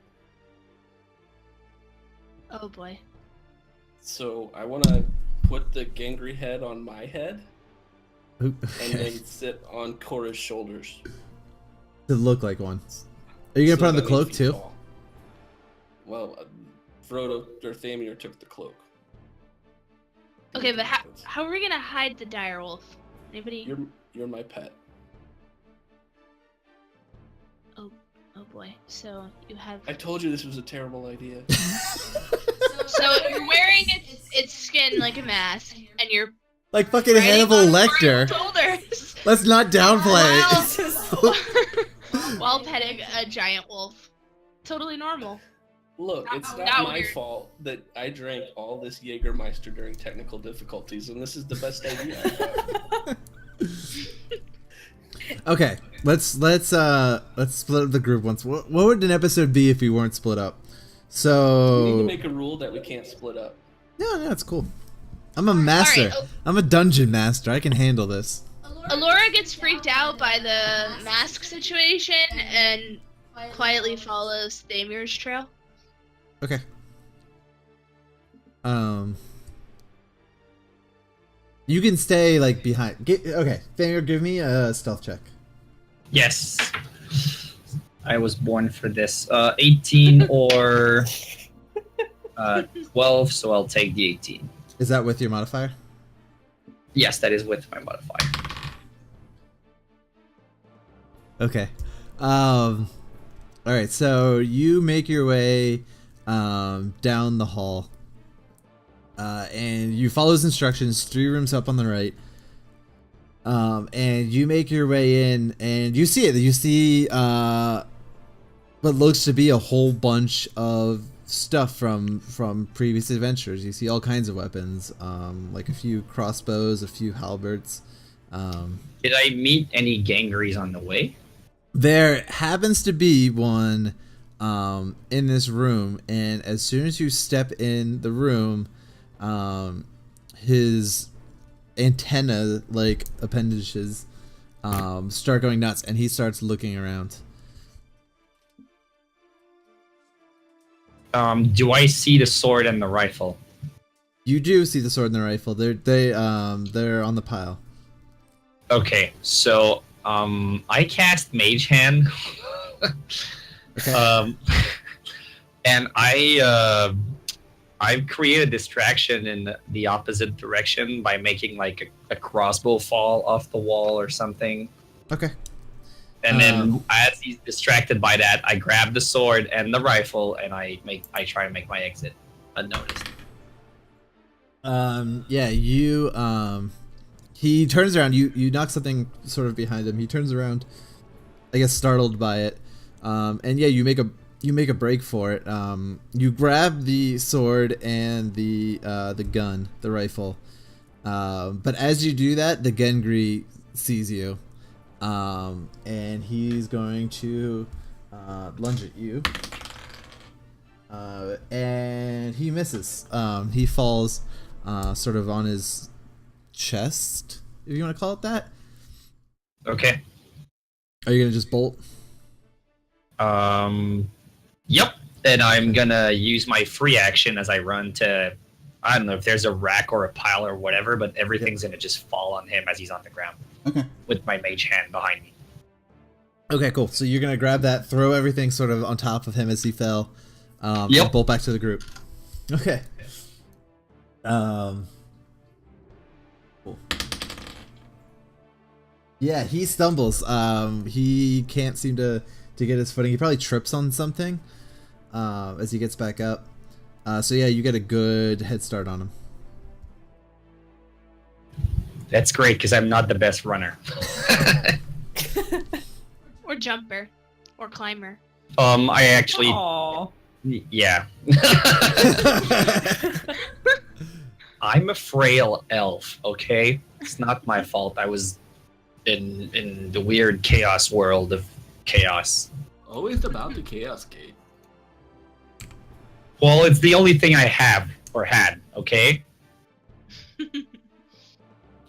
Oh boy. So I want to put the Gengri head on my head and then sit on Korra's shoulders. To look like one. Are you gonna put on the that cloak makes me too? tall. Well, Frodo or Thamir took the cloak. Okay, but how are we gonna hide the direwolf? Anybody? You're my pet. Oh boy. So you have. I told you this was a terrible idea. So you're wearing its skin like a mask, and you're Like fucking riding Hannibal on Lecter. shoulders Let's not downplay it. while petting a giant wolf. Totally normal. Look, it's Not not my weird. fault that I drank all this Jägermeister during technical difficulties, and this is the best idea I have. Okay, let's split up the group once. What would an episode be if we weren't split up? We need So to make a rule that we can't split up. no, it's cool. I'm a master. Alright, I'm a dungeon master. I can handle this. Alora gets freaked out by the mask situation and quietly follows Thamir's trail. Okay. You can stay like behind. Okay, Fanger, give me a stealth check. Yes. I was born for this. 18 or 12, so I'll take the 18. Is that with your modifier? Yes, that is with my modifier. Okay. All right. So you make your way down the hall. and you follow his instructions. 3 rooms up on the right. And you make your way in, and you see it. You see what looks to be a whole bunch of stuff from previous adventures. You see all kinds of weapons, like a few crossbows, a few halberds. Did I meet any gangries on the way? There happens to be one in this room, and as soon as you step in the room, his antenna like appendages start going nuts, and he starts looking around. Do I see the sword and the rifle? You do see the sword and the rifle. They're on the pile. Okay, so I cast Mage Hand. Okay. And I've created a distraction in the opposite direction by making like a crossbow fall off the wall or something. Okay. And then as he's distracted by that, I grab the sword and the rifle and I try to make my exit unnoticed. Yeah, he turns around, you knock something sort of behind him. He turns around, I guess startled by it. And yeah, you make a break for it. You grab the sword and the gun, the rifle. But as you do that, the Gengri sees you. And he's going to lunge at you. And he misses. He falls sort of on his chest, if you want to call it that. Okay. Are you gonna just bolt? Yep. And I'm gonna use my free action as I run to, I don't know if there's a rack or a pile or whatever, but everything's gonna just fall on him as he's on the ground. Okay. With my mage hand behind me. Okay, cool. So you're gonna grab that, throw everything sort of on top of him as he fell, Yep. and bolt back to the group. Okay. Cool. Yeah, he stumbles. He can't seem to get his footing. He probably trips on something as he gets back up. So yeah, you get a good head start on him. That's great because I'm not the best runner. Or jumper. Or climber. I actually, Aww. yeah. I'm a frail elf. Okay, it's not my fault. I was in the weird chaos world of chaos. Always about the Chaos Gate. Well, it's the only thing I have or had. Okay.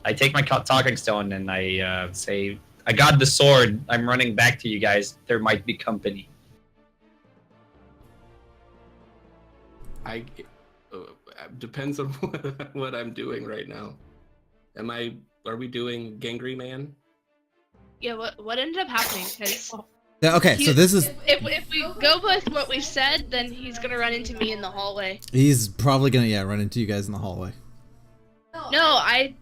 I take my talking stone and I say, I got the sword. I'm running back to you guys. There might be company. Depends on what I'm doing right now. Are we doing Gangry Man? Yeah, what ended up happening? Because Yeah, okay, so this is... if we go with what we've said, then he's gonna run into me in the hallway. He's probably gonna, yeah, run into you guys in the hallway. No, I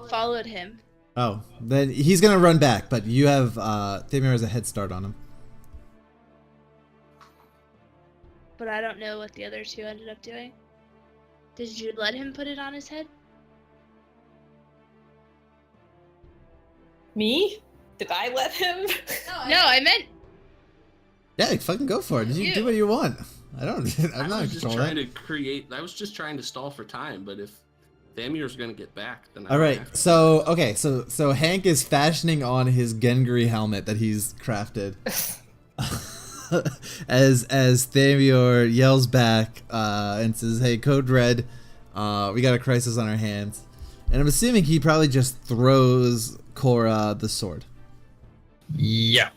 followed him. Oh, then he's gonna run back, but you have, Thamir has a head start on him. But I don't know what the other two ended up doing. Did you let him put it on his head? Me? Did I let him? No, I meant... Yeah, fucking go for it. You do what you want. I'm not in control of that. I was just trying to stall for time, but if Thamir's gonna get back, then All right, so okay, so Hank is fashioning on his Gengri helmet that he's crafted. as Thamir yells back and says, "Hey, Code Red, we got a crisis on our hands," and I'm assuming he probably just throws Cora the sword. Yeah.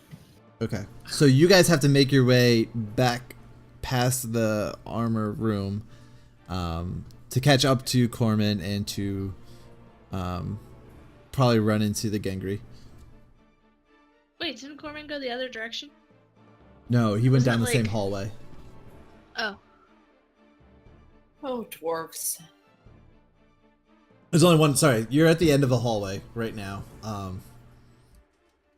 Okay, so you guys have to make your way back past the armor room to catch up to Corman and to probably run into the Gengri. Wait, didn't Corman go the other direction? No, he went Wasn't down it the same like- hallway. Oh. Oh, dwarves. There's only one. Sorry, you're at the end of the hallway right now.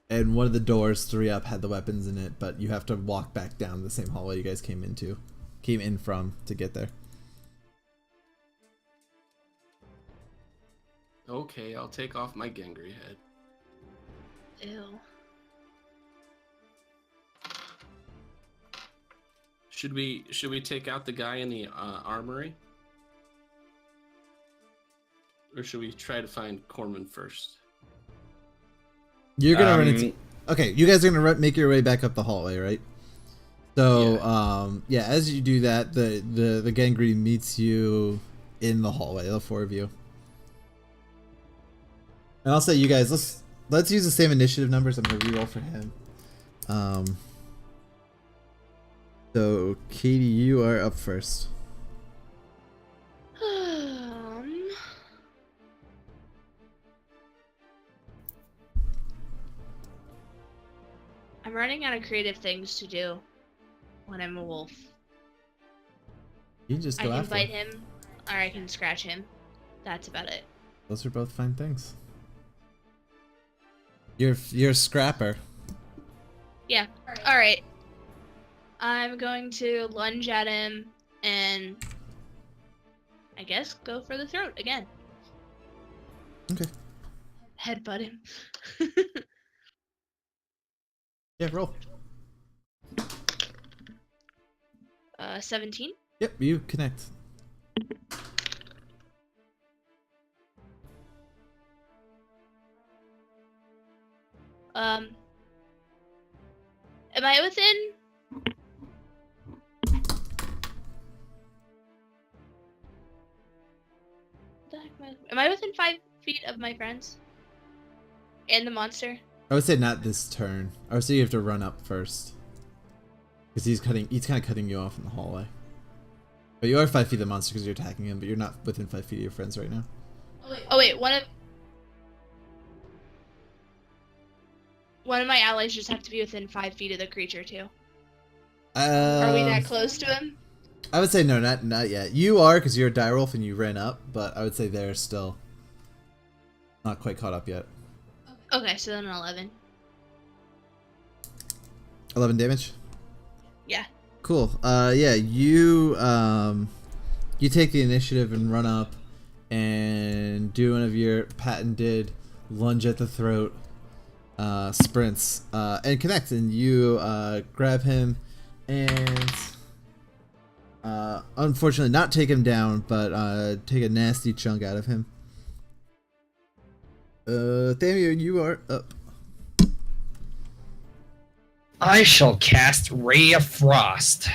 And one of the doors, 3 up, had the weapons in it, but you have to walk back down the same hallway you guys came in from to get there. Okay, I'll take off my Gangry head. Ew. Should we take out the guy in the armory? Or should we try to find Corman first? You're gonna run into. Okay, you guys are gonna make your way back up the hallway, right? So, yeah, as you do that, the Gangry meets you in the hallway, the four of you. And I'll say, you guys, let's use the same initiative numbers. I'm gonna reroll for him. So Katie, you are up first. I'm running out of creative things to do when I'm a wolf. You can just I go can after bite him. him, or I can scratch him. That's about it. Those are both fine things. You're a scrapper. Yeah. All right. I'm going to lunge at him and I guess go for the throat again. Okay. Headbutt him. Yeah, roll. 17. Yep, you connect. Am I within? The heck am I within 5 feet of my friends? And the monster? I would say not this turn. I would say you have to run up first. Because he's kind of cutting you off in the hallway. But you are 5 feet of the monster because you're attacking him, but you're not within 5 feet of your friends right now. Oh wait, one of my allies just have to be within 5 feet of the creature too. Are we that close to him? I would say no, not yet. You are because you're a direwolf and you ran up, but I would say they're still not quite caught up yet. Okay, so then 11. 11 damage? Yeah. Cool. Yeah, you take the initiative and run up and do one of your patented lunge at the throat sprints and connect, and you grab him and unfortunately not take him down, but take a nasty chunk out of him. Thamio, you are up. I shall cast Ray of Frost,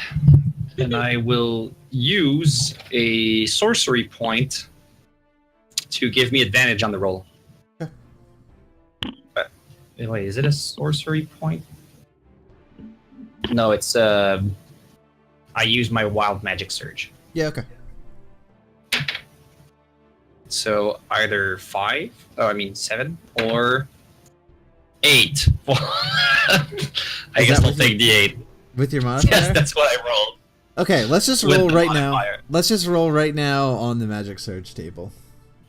and I will use a sorcery point to give me advantage on the roll. Okay. Wait, is it a sorcery point? No, it's I use my wild magic surge. Yeah, okay. So either 7 or 8. I guess I'll take the 8. With your modifier? Yes, that's what I rolled. Okay, let's just With roll the right now. modifier. Let's just roll right now on the magic surge table.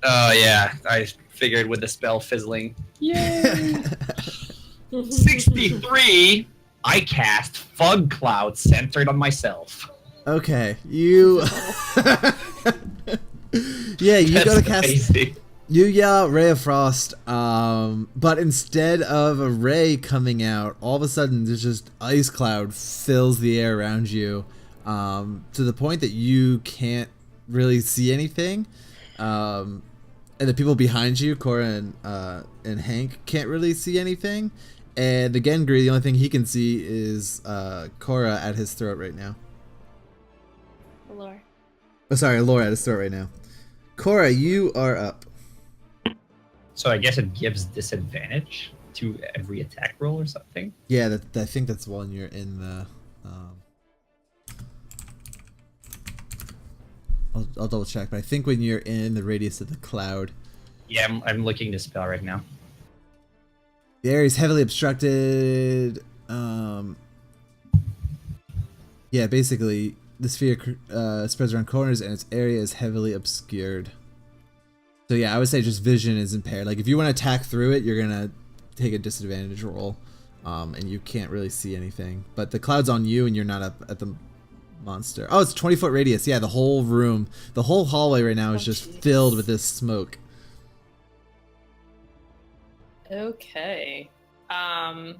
Oh yeah, I figured with the spell fizzling. Yay! 63. I cast Fog Cloud centered on myself. Okay, you. Yeah, you gotta cast. Amazing. You yell out Ray of Frost, but instead of a ray coming out, all of a sudden there's just ice cloud fills the air around you, to the point that you can't really see anything, and the people behind you, Cora and Hank, can't really see anything, and the Gengri, the only thing he can see is Cora at his throat right now. Lore. Oh, sorry, Laura at his throat right now. Cora, you are up. So I guess it gives disadvantage to every attack roll or something. Yeah, I think that's when you're in the. I'll double check, but I think when you're in the radius of the cloud. Yeah, I'm looking the spell right now. The area is heavily obstructed. Yeah, basically, the sphere spreads around corners and its area is heavily obscured. So yeah, I would say just vision is impaired. Like if you want to attack through it, you're gonna take a disadvantage roll, and you can't really see anything. But the cloud's on you, and you're not up at the monster. Oh, it's 20-foot radius. Yeah, the whole room, the whole hallway right now is just filled with this smoke. Okay. Well,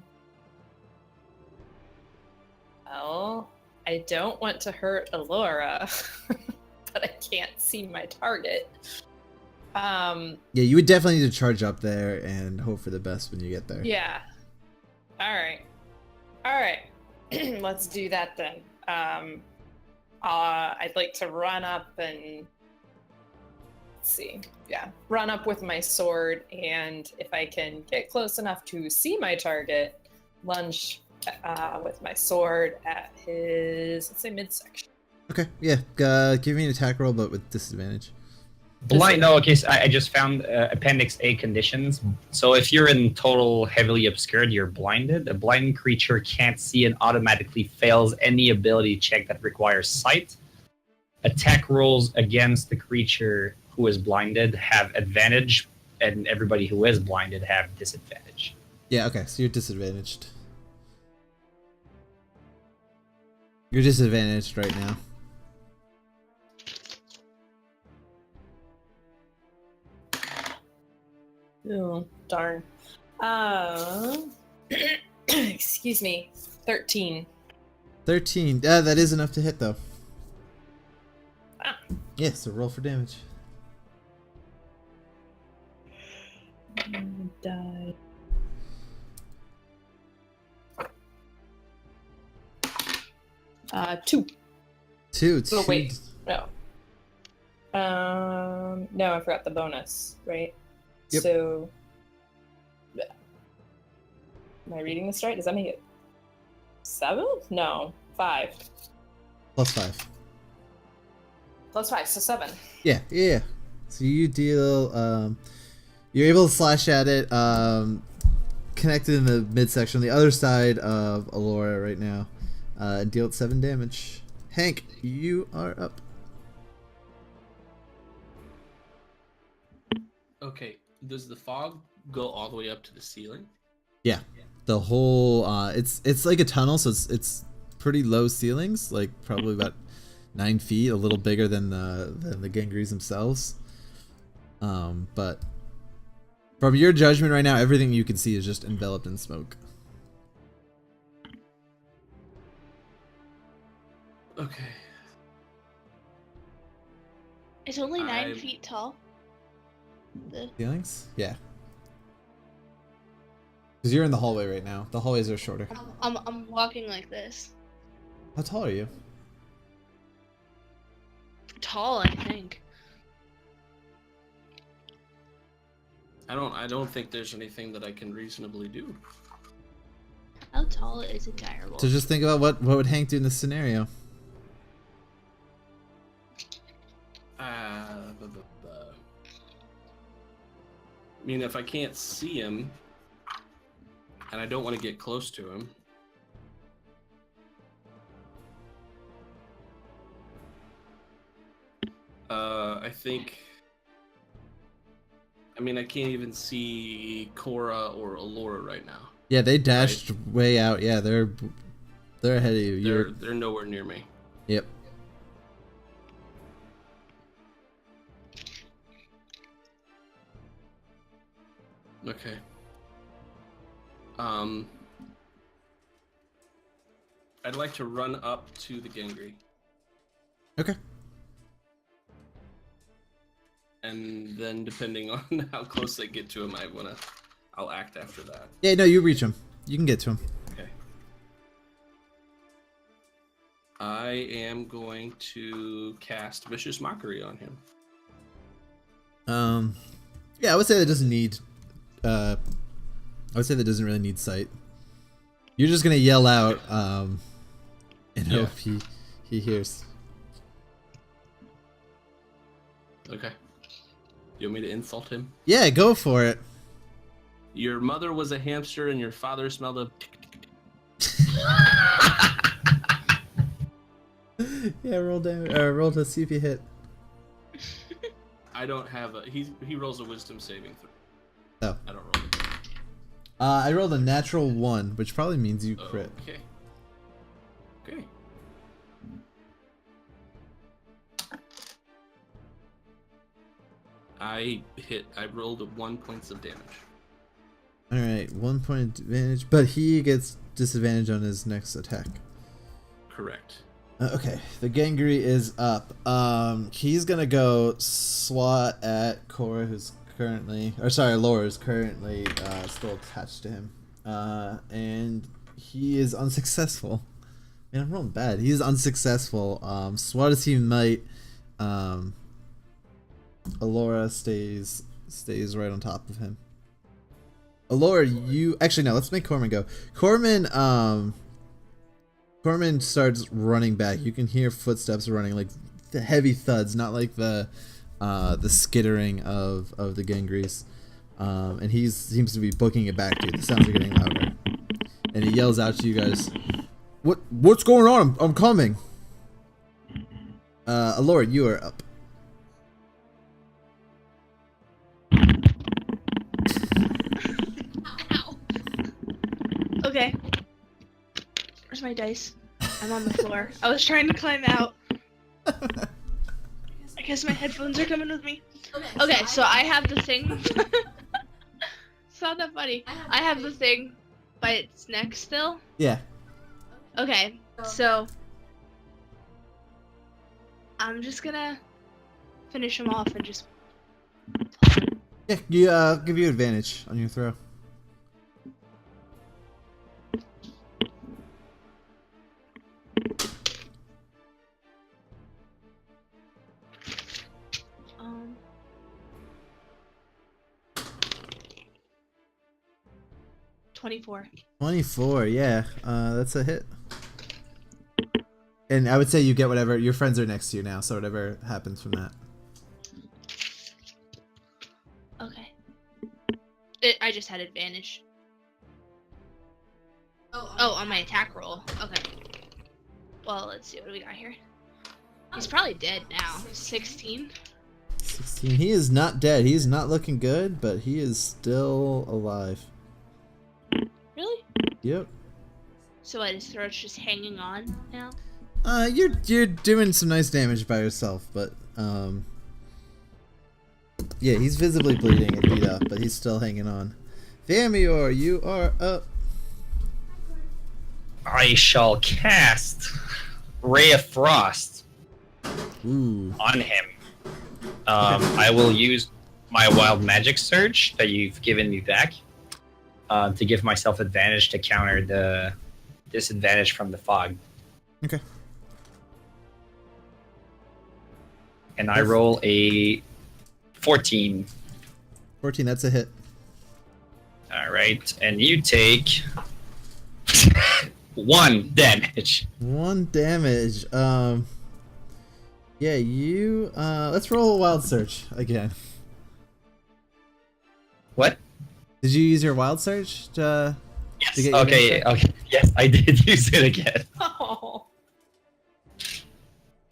I don't want to hurt Alora, but I can't see my target. Yeah, you would definitely need to charge up there and hope for the best when you get there. Yeah. All right. Let's do that then. I'd like to run up and run up with my sword, and if I can get close enough to see my target, lunge with my sword at his, let's say, midsection. Okay, yeah. Give me an attack roll, but with disadvantage. Blind. No, okay. So I just found Appendix A conditions. So if you're in total heavily obscured, you're blinded. A blind creature can't see and automatically fails any ability check that requires sight. Attack rolls against the creature who is blinded have advantage, and everybody who is blinded have disadvantage. Yeah, okay, so you're disadvantaged. You're disadvantaged right now. Oh, darn. Excuse me. 13. 13. Yeah, that is enough to hit, though. Ah. Yeah, so roll for damage. Die. Two. Two. Oh, wait. No. No, I forgot the bonus, right? Yep. So, am I reading this right? Does that make it 7? No, 5. Plus 5. Plus 5, so 7. Yeah. So you deal, you're able to slash at it, connected in the midsection on the other side of Alora right now, and deal 7 damage. Hank, you are up. Okay. Does the fog go all the way up to the ceiling? Yeah. The whole, it's like a tunnel, so it's pretty low ceilings, like probably about 9 feet, a little bigger than the Gangrees themselves. But from your judgment right now, everything you can see is just enveloped in smoke. Okay. It's only 9 feet tall. The Ceilings? Yeah. Because you're in the hallway right now. The hallways are shorter. I'm walking like this. How tall are you? Tall, I think. I don't think there's anything that I can reasonably do. How tall is a direwolf? So just think about what would Hank do in this scenario. I mean, if I can't see him, and I don't want to get close to him, I think. I mean, I can't even see Cora or Alora right now. Yeah, they dashed way out. Yeah, they're ahead of you. They're nowhere near me. Yep. Okay. I'd like to run up to the Gangry. Okay. And then, depending on how close I get to him, I'll act after that. Yeah, no, you reach him. You can get to him. Okay. I am going to cast Vicious Mockery on him. Yeah, I would say that doesn't need. I would say that doesn't really need sight. You're just gonna yell out, and hope he hears. Okay. You want me to insult him? Yeah, go for it. Your mother was a hamster and your father smelled a... Yeah, roll damage. Roll to see if you hit. I don't have a... He rolls a wisdom saving throw. Oh. I don't roll it. I rolled a natural 1, which probably means you crit. Okay. Okay. I rolled 1 point of damage. All right, 1 point advantage, but he gets disadvantage on his next attack. Correct. Okay, the Gangry is up. He's gonna go swat at Cora, who's currently, or sorry, Laura's currently still attached to him. And he is unsuccessful. Man, I'm rolling bad. He's unsuccessful. Swat as he might, Alora stays right on top of him. Alora, you actually no. Let's make Corman go. Corman starts running back. You can hear footsteps running, like the heavy thuds, not like the skittering of the Gangrys. And he seems to be booking it back to you. The sounds are getting louder, and he yells out to you guys, "What's going on? I'm coming." Alora, you are up. Ow. Okay. Where's my dice? I'm on the floor. I was trying to climb out. I guess my headphones are coming with me. Okay, so I have the thing. It's not that funny. I have the thing by its neck still. Yeah. Okay, so I'm just gonna finish him off and just. Yeah. You give you advantage on your throw. Um. 24. 24, yeah. That's a hit. And I would say you get whatever, your friends are next to you now, so whatever happens from that. Okay. I just had advantage. Oh, on my attack roll. Okay. Well, let's see what do we got here. He's probably dead now. 16. 16. He is not dead. He is not looking good, but he is still alive. Really? Yep. So what, his throat's just hanging on now? You're doing some nice damage by yourself, but yeah, he's visibly bleeding and beat up, but he's still hanging on. Famior, you are up. I shall cast Ray of Frost Ooh. on him. I will use my Wild Magic Surge that you've given me back to give myself advantage to counter the disadvantage from the fog. Okay. And I roll a 14. 14, that's a hit. All right, and you take 1 damage. 1 damage. Yeah, you let's roll a wild search again. What? Did you use your wild search to Yes. get your Okay. damage? Okay. Yes, I did use it again.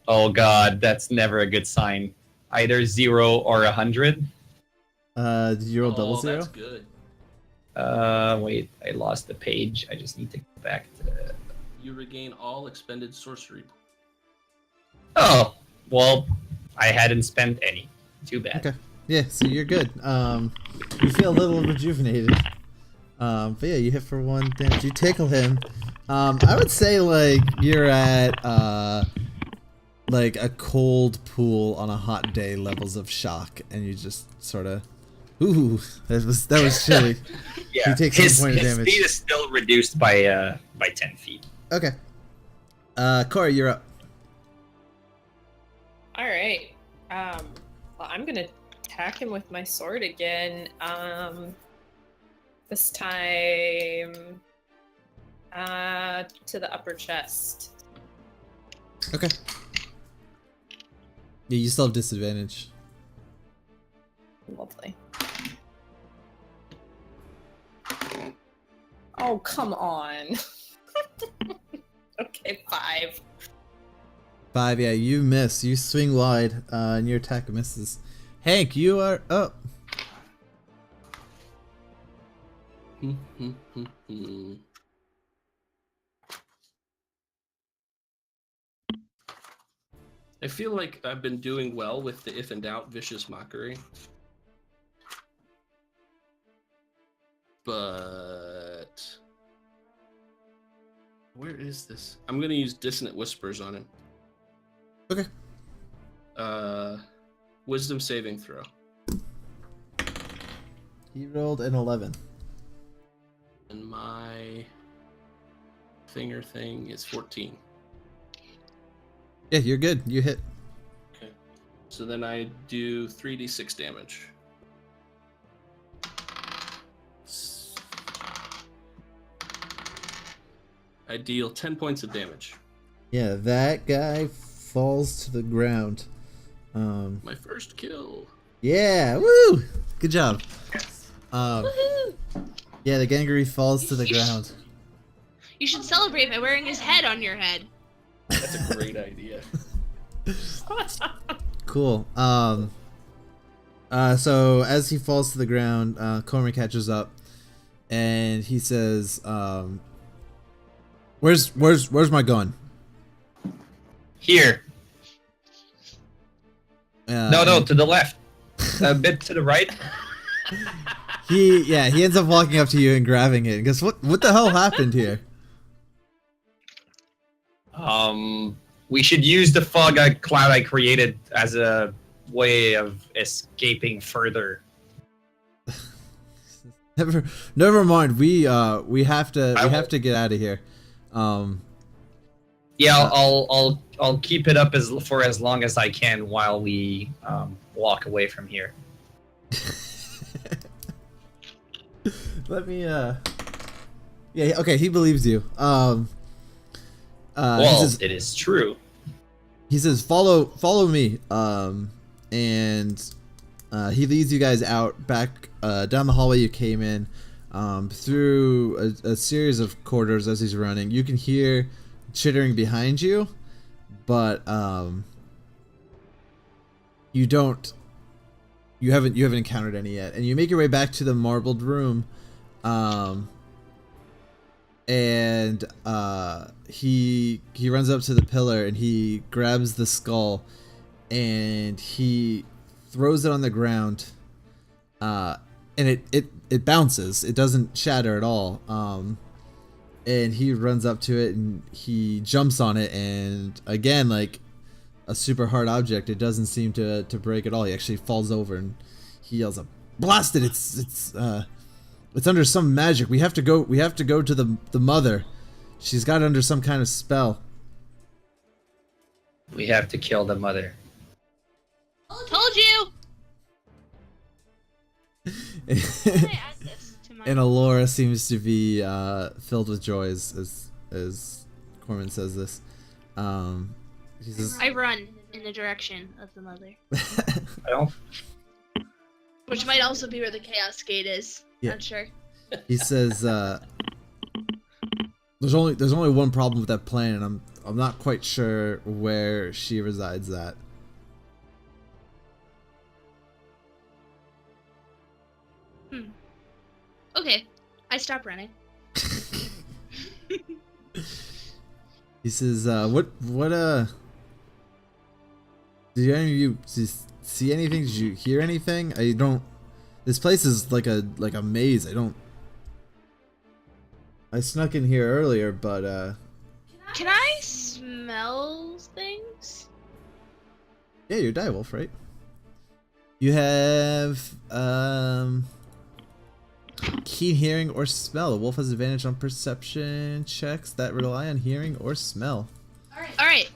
Oh God, that's never a good sign. Either 0 or 100. Did you roll double zero? That's good. Wait, I lost the page. I just need to go back to. You regain all expended sorcery. Oh, well, I hadn't spent any. Too bad. Okay. Yeah, so you're good. You feel a little rejuvenated. But yeah, you hit for 1 damage. You tickle him. I would say like you're at like a cold pool on a hot day levels of shock, and you just sort of, ooh, that was chilly. Yeah, He takes his 1 point of damage. speed is still reduced by 10 feet. Okay. Cora, you're up. All right. Well, I'm gonna attack him with my sword again. This time, to the upper chest. Okay. Yeah, you still have disadvantage. Lovely. Oh, come on. Okay, 5. 5, yeah, you miss. You swing wide, and your attack misses. Hank, you are up. I feel like I've been doing well with the if in doubt vicious mockery. but where is this? I'm gonna use Dissonant Whispers on him. Okay. Wisdom saving throw. He rolled an 11. And my finger thing is 14. Yeah, you're good. You hit. Okay. So then I do 3d6 damage. I deal 10 points of damage. Yeah, that guy falls to the ground. My first kill. Yeah, woo! Good job. Woohoo! Yeah, the gangrene falls to the ground. You should celebrate by wearing his head on your head. That's a great idea. Cool. So as he falls to the ground, Corman catches up, and he says, "Where's my gun?" Here. No, and to the left. A bit to the right. He ends up walking up to you and grabbing it and goes, "What the hell happened here?" We should use the fog cloud I created as a way of escaping further. Never mind. We have to get out of here. Yeah, I'll keep it up for as long as I can while we walk away from here. Let me yeah, okay, he believes you. Well, he says, it is true. He says, follow me. And he leads you guys out back down the hallway you came in, through a series of corridors as he's running. You can hear chittering behind you, but you haven't encountered any yet. And you make your way back to the marbled room, and he runs up to the pillar and he grabs the skull and he throws it on the ground, and it bounces. It doesn't shatter at all. And he runs up to it and he jumps on it, and again, like a super hard object, it doesn't seem to break at all. He actually falls over and he yells up, "Blast it! It's under some magic. We have to go to the mother. She's got it under some kind of spell." We have to kill the mother. Told you. Can I add this to my? And Alora seems to be filled with joy as Corman says this. He says, I run in the direction of the mother, I don't. which might also be where the chaos gate is. Yeah. Not sure. he says, there's only one problem with that plan, and I'm not quite sure where she resides at. Okay, I stop running. He says, what did any of you see anything? Did you hear anything? I don't. This place is like a maze. I snuck in here earlier, but Can I smell things? yeah, you're direwolf, right? You have keen hearing or smell. A wolf has advantage on perception checks that rely on hearing or smell. All right,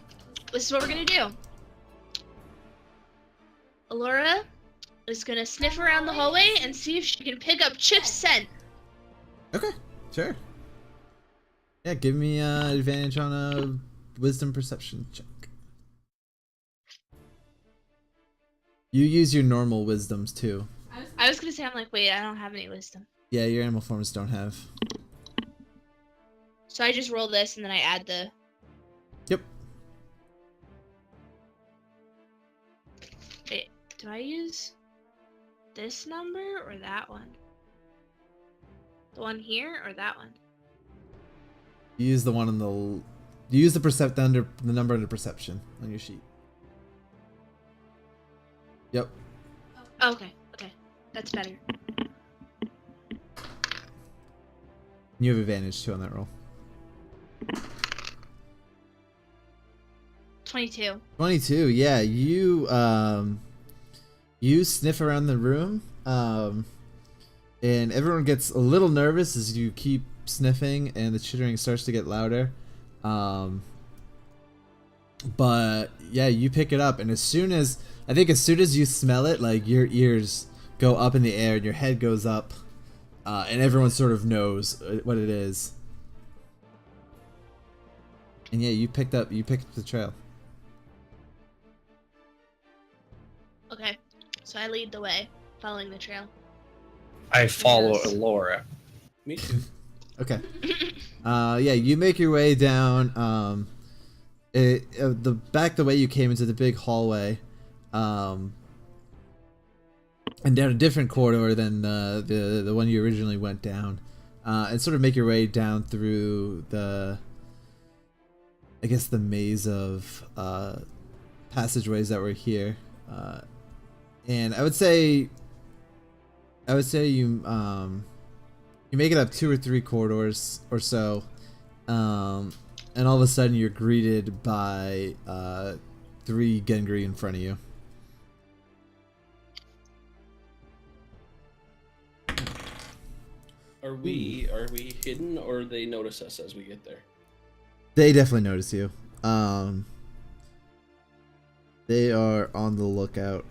this is what we're gonna do. Alora is gonna sniff around the hallway and see if she can pick up Chip's scent. Okay, sure. Yeah, give me advantage on a wisdom perception check. You use your normal wisdoms too. I was gonna say, I'm like, wait, I don't have any wisdom. Yeah, your animal forms don't have. So I just roll this and then I add the. Yep. Wait, do I use this number or that one? The one here or that one? You use the one on the. You use the number under perception on your sheet. Yep. Okay, that's better. You have advantage too on that roll. 22. 22. Yeah, you sniff around the room, and everyone gets a little nervous as you keep sniffing, and the chittering starts to get louder. But yeah, you pick it up, and as soon as you smell it, like your ears go up in the air and your head goes up, and everyone sort of knows what it is. And yeah, you picked up the trail. Okay, so I lead the way, following the trail. I follow Yes. Laura. Me too. Okay. Yeah, you make your way down the way you came into the big hallway, and down a different corridor than the one you originally went down, and sort of make your way down through the maze of passageways that were here, and I would say you make it up 2 or 3 corridors or so, and all of a sudden you're greeted by 3 Gengri in front of you. Are we hidden, or they notice us as we get there? They definitely notice you. They are on the lookout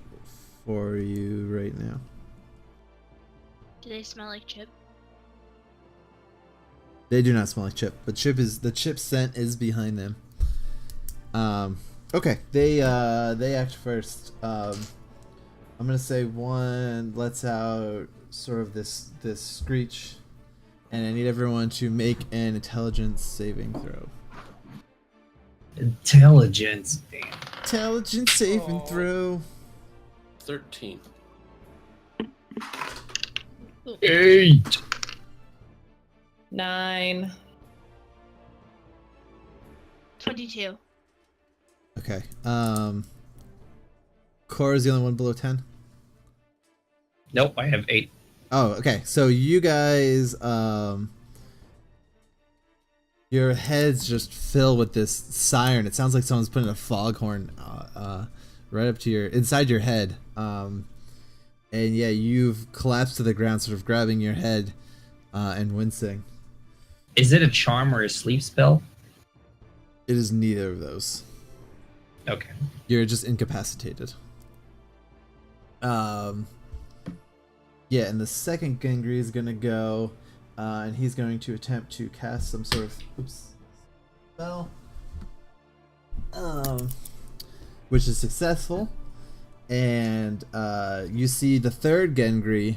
for you right now. Do they smell like Chip? They do not smell like Chip, but the Chip scent is behind them. Okay, they act first. I'm gonna say one lets out sort of this screech, and I need everyone to make an intelligence saving throw. Intelligence. Damn. Intelligence saving throw. 13. 8. 9. 22. Okay. Cora's the only one below 10. Nope, I have 8. Oh, okay. So you guys, your heads just fill with this siren. It sounds like someone's putting a foghorn right up to inside your head. And yeah, you've collapsed to the ground, sort of grabbing your head and wincing. Is it a charm or a sleep spell? It is neither of those. Okay. You're just incapacitated. Yeah, and the second Gengri is gonna go, and he's going to attempt to cast some sort of spell, which is successful. And you see the third Gengri,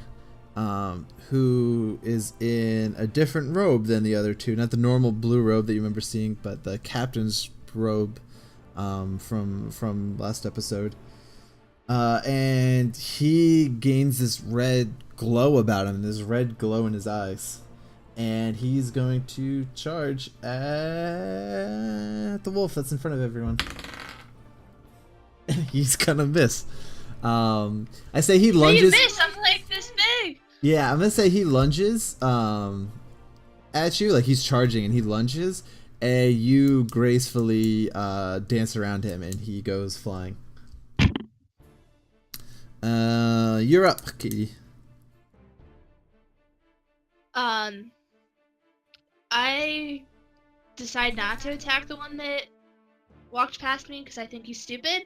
who is in a different robe than the other two, not the normal blue robe that you remember seeing, but the captain's robe from last episode. And he gains this red glow about him, this red glow in his eyes, and he's going to charge at the wolf that's in front of everyone. He's gonna miss. I say he lunges. You miss? I'm like this big. Yeah, I'm gonna say he lunges at you, like he's charging, and he lunges, and you gracefully dance around him, and he goes flying. You're up, Katie. I decide not to attack the one that walked past me because I think he's stupid.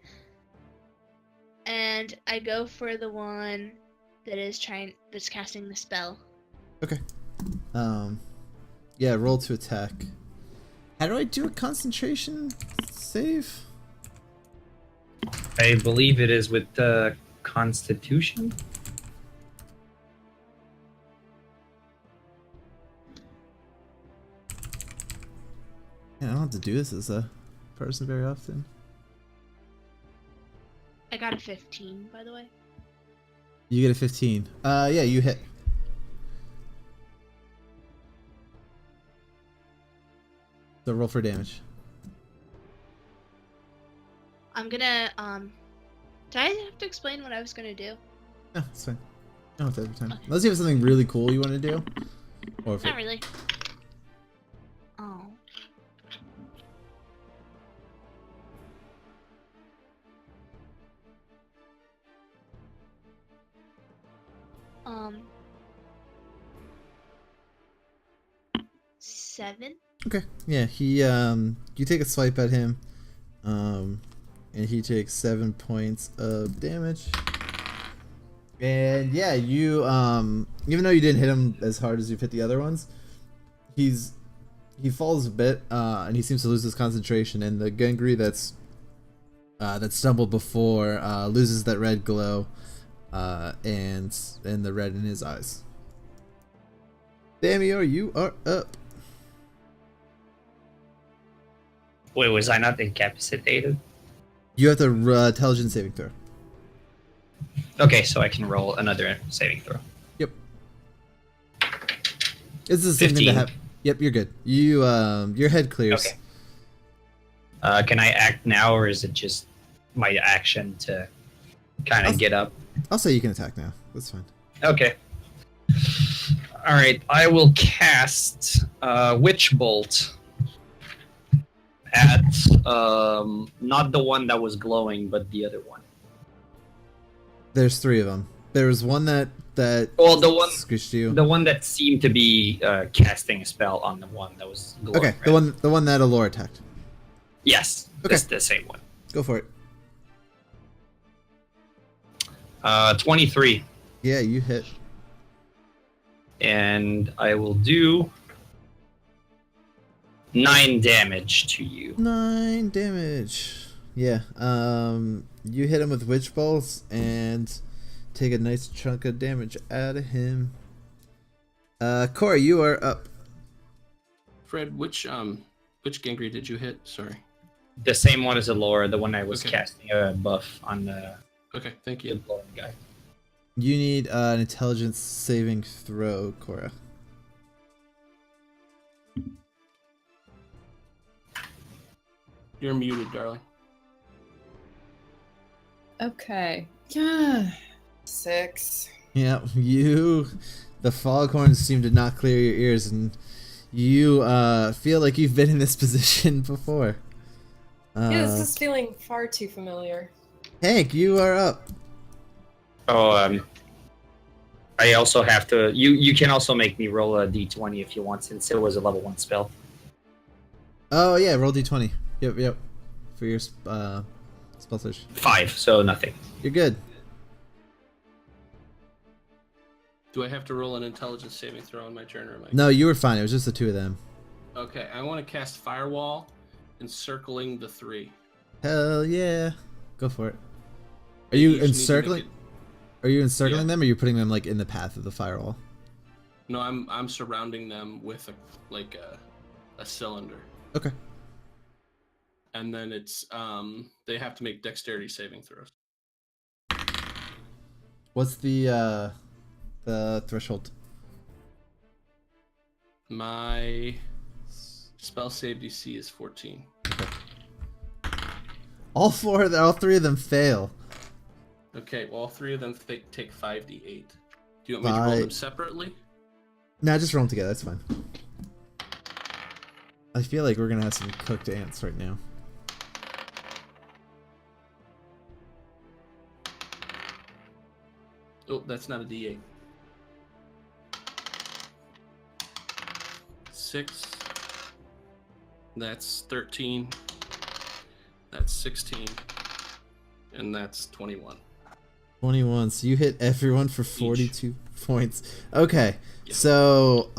And I go for the one that's casting the spell. Okay. Yeah, roll to attack. How do I do a concentration save? I believe it is with the Constitution. Yeah, I don't have to do this as a person very often. I got a 15, by the way. You get a 15. Yeah, you hit. So roll for damage. I'm gonna, do I have to explain what I was gonna do? No, it's fine. No, it's every time. Unless you have something really cool you want to do. Or if Not really. 7. Okay. Yeah, he you take a swipe at him, and he takes 7 points of damage. And yeah, you even though you didn't hit him as hard as you've hit the other ones, he falls a bit, and he seems to lose his concentration. And the Gangri that stumbled before loses that red glow, and the red in his eyes. Damior, you are up. Wait, was I not incapacitated? You have to intelligence saving throw. Okay, so I can roll another saving throw. Yep. It's the same thing 15. that happened. Yep, you're good. You your head clears. Okay. Can I act now, or is it just my action to kind of get up? I'll say you can attack now. That's fine. Okay. All right, I will cast Witch Bolt at not the one that was glowing, but the other one. There's 3 of them. There was one that Well, the one squished you. the one that seemed to be casting a spell on the one that was glowing. Okay, right? the one that Allure attacked. Yes, Okay. it's the same one. Go for it. 23. Yeah, you hit. And I will do 9 damage to you. 9 damage. Yeah. You hit him with witch bolts and take a nice chunk of damage out of him. Corey, you are up. Fred, which Gangri did you hit? Sorry. The same one as Allura, the one I was Okay. casting a buff on the Okay, thank the you. glowing guy. You need an intelligence saving throw, Cora. You're muted, darling. Okay. Yeah. 6. Yeah, the foghorns seem to not clear your ears, and you feel like you've been in this position before. Yeah, this is feeling far too familiar. Hank, you are up. Oh, I also have to. You can also make me roll a d20 if you want, since it was a level 1 spell. Oh yeah, roll d20. Yep. For your spell search. 5, so nothing. You're good. Do I have to roll an intelligence saving throw on my turn, or am I? No, you were fine. It was just the 2 of them. Okay, I want to cast Firewall, encircling the 3. Hell yeah. Go for it. Are You you just need to encircling? make Are you encircling Yeah. them, or are you putting them like in the path of the firewall? No, I'm surrounding them with a cylinder, Okay. and then it's they have to make dexterity saving throws. What's the threshold? My spell save DC is 14. All 3 of them fail. Okay, well, all 3 of them take 5d8. Do you want me to roll them separately? Nah, just roll them together. That's fine. I feel like we're gonna have some cooked ants right now. Oh, that's not a d8. 6. That's 13. That's 16. And that's 21. 21. So you hit everyone for 42 points. Okay. Yeah. So,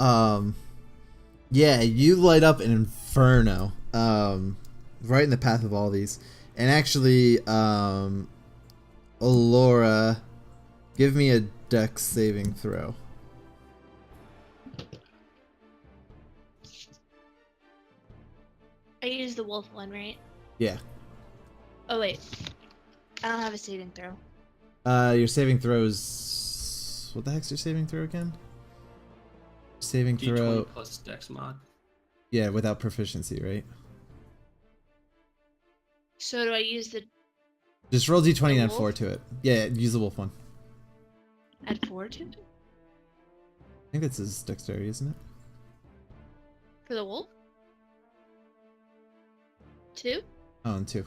yeah, you light up an inferno, right in the path of all these. And actually, Allura, give me a dex saving throw. I used the wolf one, right? Yeah. Oh wait, I don't have a saving throw. Your saving throws. What the heck's your saving throw again? Saving D20 throw. plus dex mod. Yeah, without proficiency, right? So do I use the Just roll d20 and add wolf? 4 to it. Yeah, use the wolf one. add 4 to it? I think that's his dexterity, isn't it? For the wolf? 2? Oh, and 2.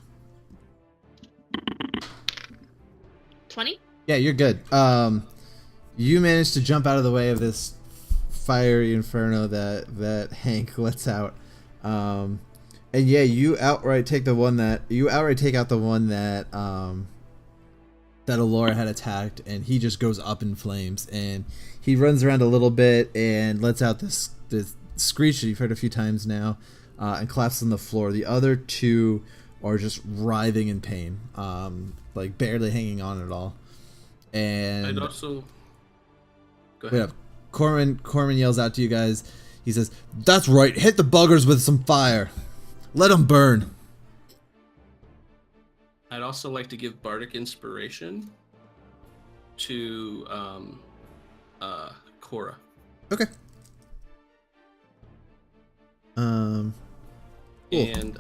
20? Yeah, you're good. You managed to jump out of the way of this fiery inferno that Hank lets out. And yeah, you outright take out the one that that Alora had attacked, and he just goes up in flames, and he runs around a little bit and lets out this screech that you've heard a few times now, and collapses on the floor. The other two are just writhing in pain, like barely hanging on at all. And I'd also go yeah, ahead. Corman yells out to you guys. He says, "That's right, hit the buggers with some fire. Let them burn." I'd also like to give bardic inspiration to Cora. Okay. Cool. And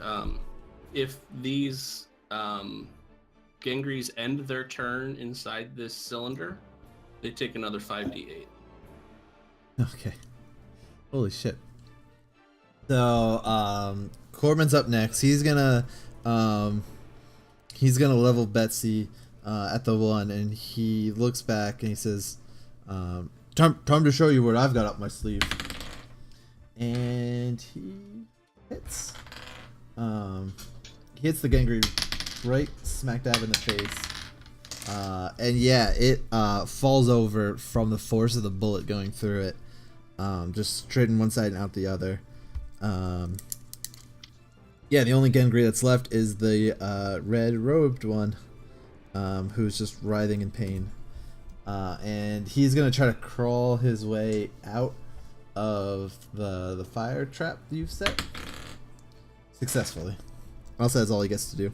if these Gengris end their turn inside this cylinder, they take another 5d8. Okay. Holy shit. So, Corman's up next. He's gonna level Betsy at the one, and he looks back and he says, time to show you what I've got up my sleeve. And he hits. He hits the Gengri right smack dab in the face. And yeah, it falls over from the force of the bullet going through it. Just straight in one side and out the other. Yeah, the only Gengri that's left is the red-robed one, who's just writhing in pain. And he's gonna try to crawl his way out of the fire trap you've set successfully. Also, that's all he gets to do.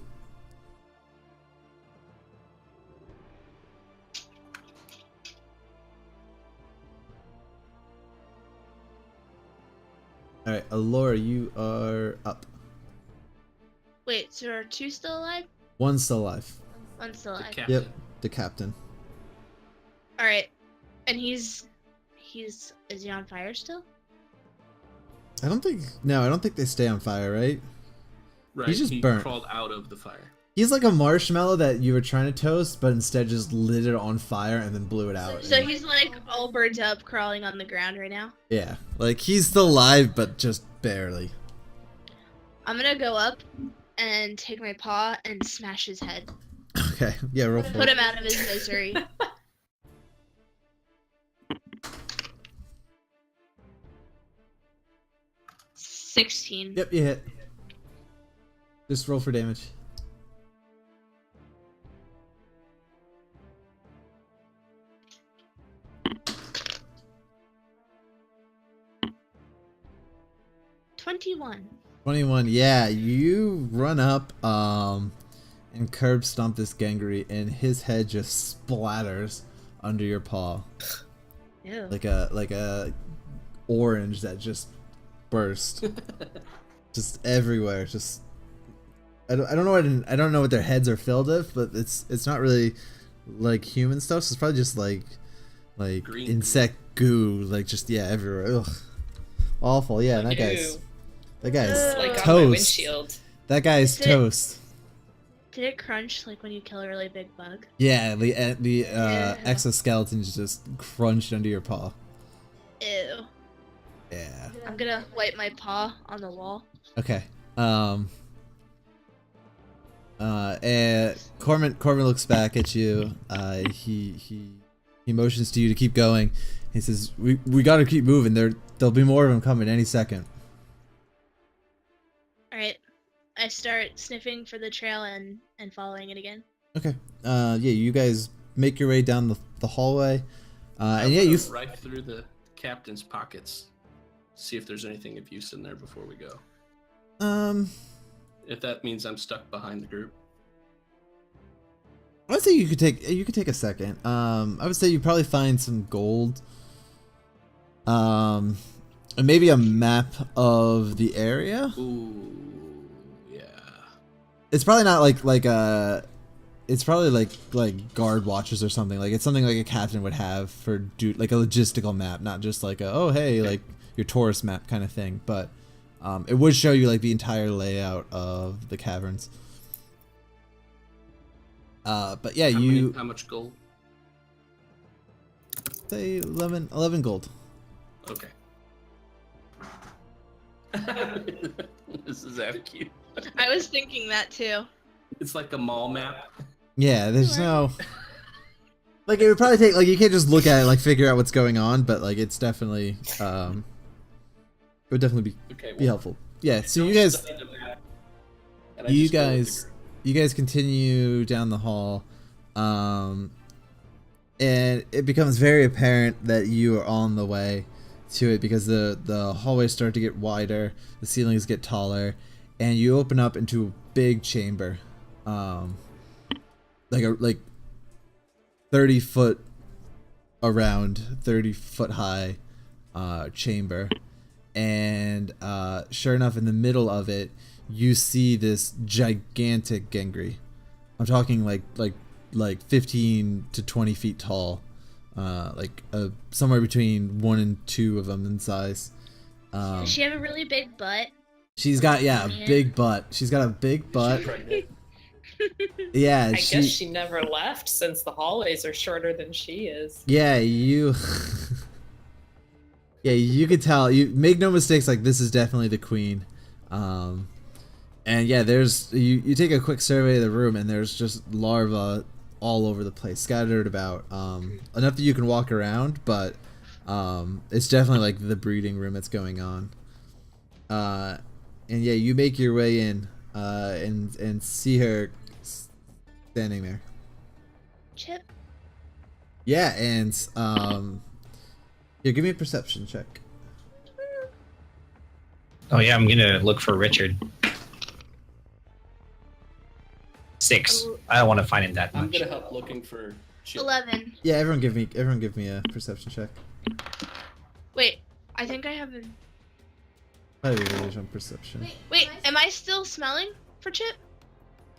All right, Alora, you are up. Wait, so are two still alive? One's still alive. One's still alive. Captain. Yep, the captain. All right, and is he on fire still? I don't think they stay on fire, right? Right, He's just he burnt. crawled out of the fire. He's like a marshmallow that you were trying to toast, but instead just lit it on fire and then blew it out. So he's like all burnt up, crawling on the ground right now. Yeah, like he's still alive, but just barely. I'm gonna go up and take my paw and smash his head. Okay, yeah, roll for Put it. him out of his misery. $16. Yep, you hit. Just roll for damage. $21. 21. Yeah, you run up and curb stomp this Gengri, and his head just splatters under your paw. Ew. Like a orange that just burst. Just everywhere. Just I don't know what their heads are filled with, but it's not really like human stuff. So it's probably just like Green insect goo, like just everywhere. Ugh. Awful. Yeah, Ew. that guy's Like on my toast. windshield. That guy's Is it- toast. Did it crunch like when you kill a really big bug? Yeah, the Yeah. exoskeleton is just crunched under your paw. Ew. Yeah. I'm gonna wipe my paw on the wall. Okay. And Corman looks back at you. He motions to you to keep going. He says, "We got to keep moving. There'll be more of them coming any second." All right. I start sniffing for the trail and following it again. Okay. Yeah, you guys make your way down the hallway. And yeah, I'm you. gonna right through the captain's pockets. See if there's anything of use in there before we go. If that means I'm stuck behind the group. I would say you could take a second. I would say you probably find some gold. And maybe a map of the area. Ooh, yeah. It's probably not it's probably like guard watches or something. Like it's something like a captain would have for like a logistical map, not just like like your tourist map kind of thing. But it would show you like the entire layout of the caverns. But yeah, How much gold? say 11 gold. Okay. This is that cute. I was thinking that too. It's like a mall map. Yeah, there's no. Like it would probably take like you can't just look at it like figure out what's going on, but like it's definitely it would definitely be helpful. Yeah, so you guys continue down the hall, and it becomes very apparent that you are on the way to it because the hallways start to get wider, the ceilings get taller, and you open up into a big chamber, like 30 foot around, 30 foot high chamber, and sure enough, in the middle of it, you see this gigantic Gengri. I'm talking like 15 to 20 feet tall, somewhere between 1 and 2 of them in size. Does she have a really big butt? She's got a big butt. She's got a big butt. Yeah, I guess she never left since the hallways are shorter than she is. Yeah, you could tell. You make no mistakes, like this is definitely the queen. And yeah, there's you take a quick survey of the room and there's just larvae all over the place, scattered about. Enough that you can walk around, but it's definitely like the breeding room that's going on. And yeah, you make your way in and see her standing there. Chip. Yeah, and here, give me a perception check. Oh yeah, I'm gonna look for Richard. 6. I don't want to find him that much. I'm gonna help looking for Chip. 11. Yeah, everyone give me a perception check. Wait, I think I have a... Advantage on perception. Wait, am I still smelling for Chip?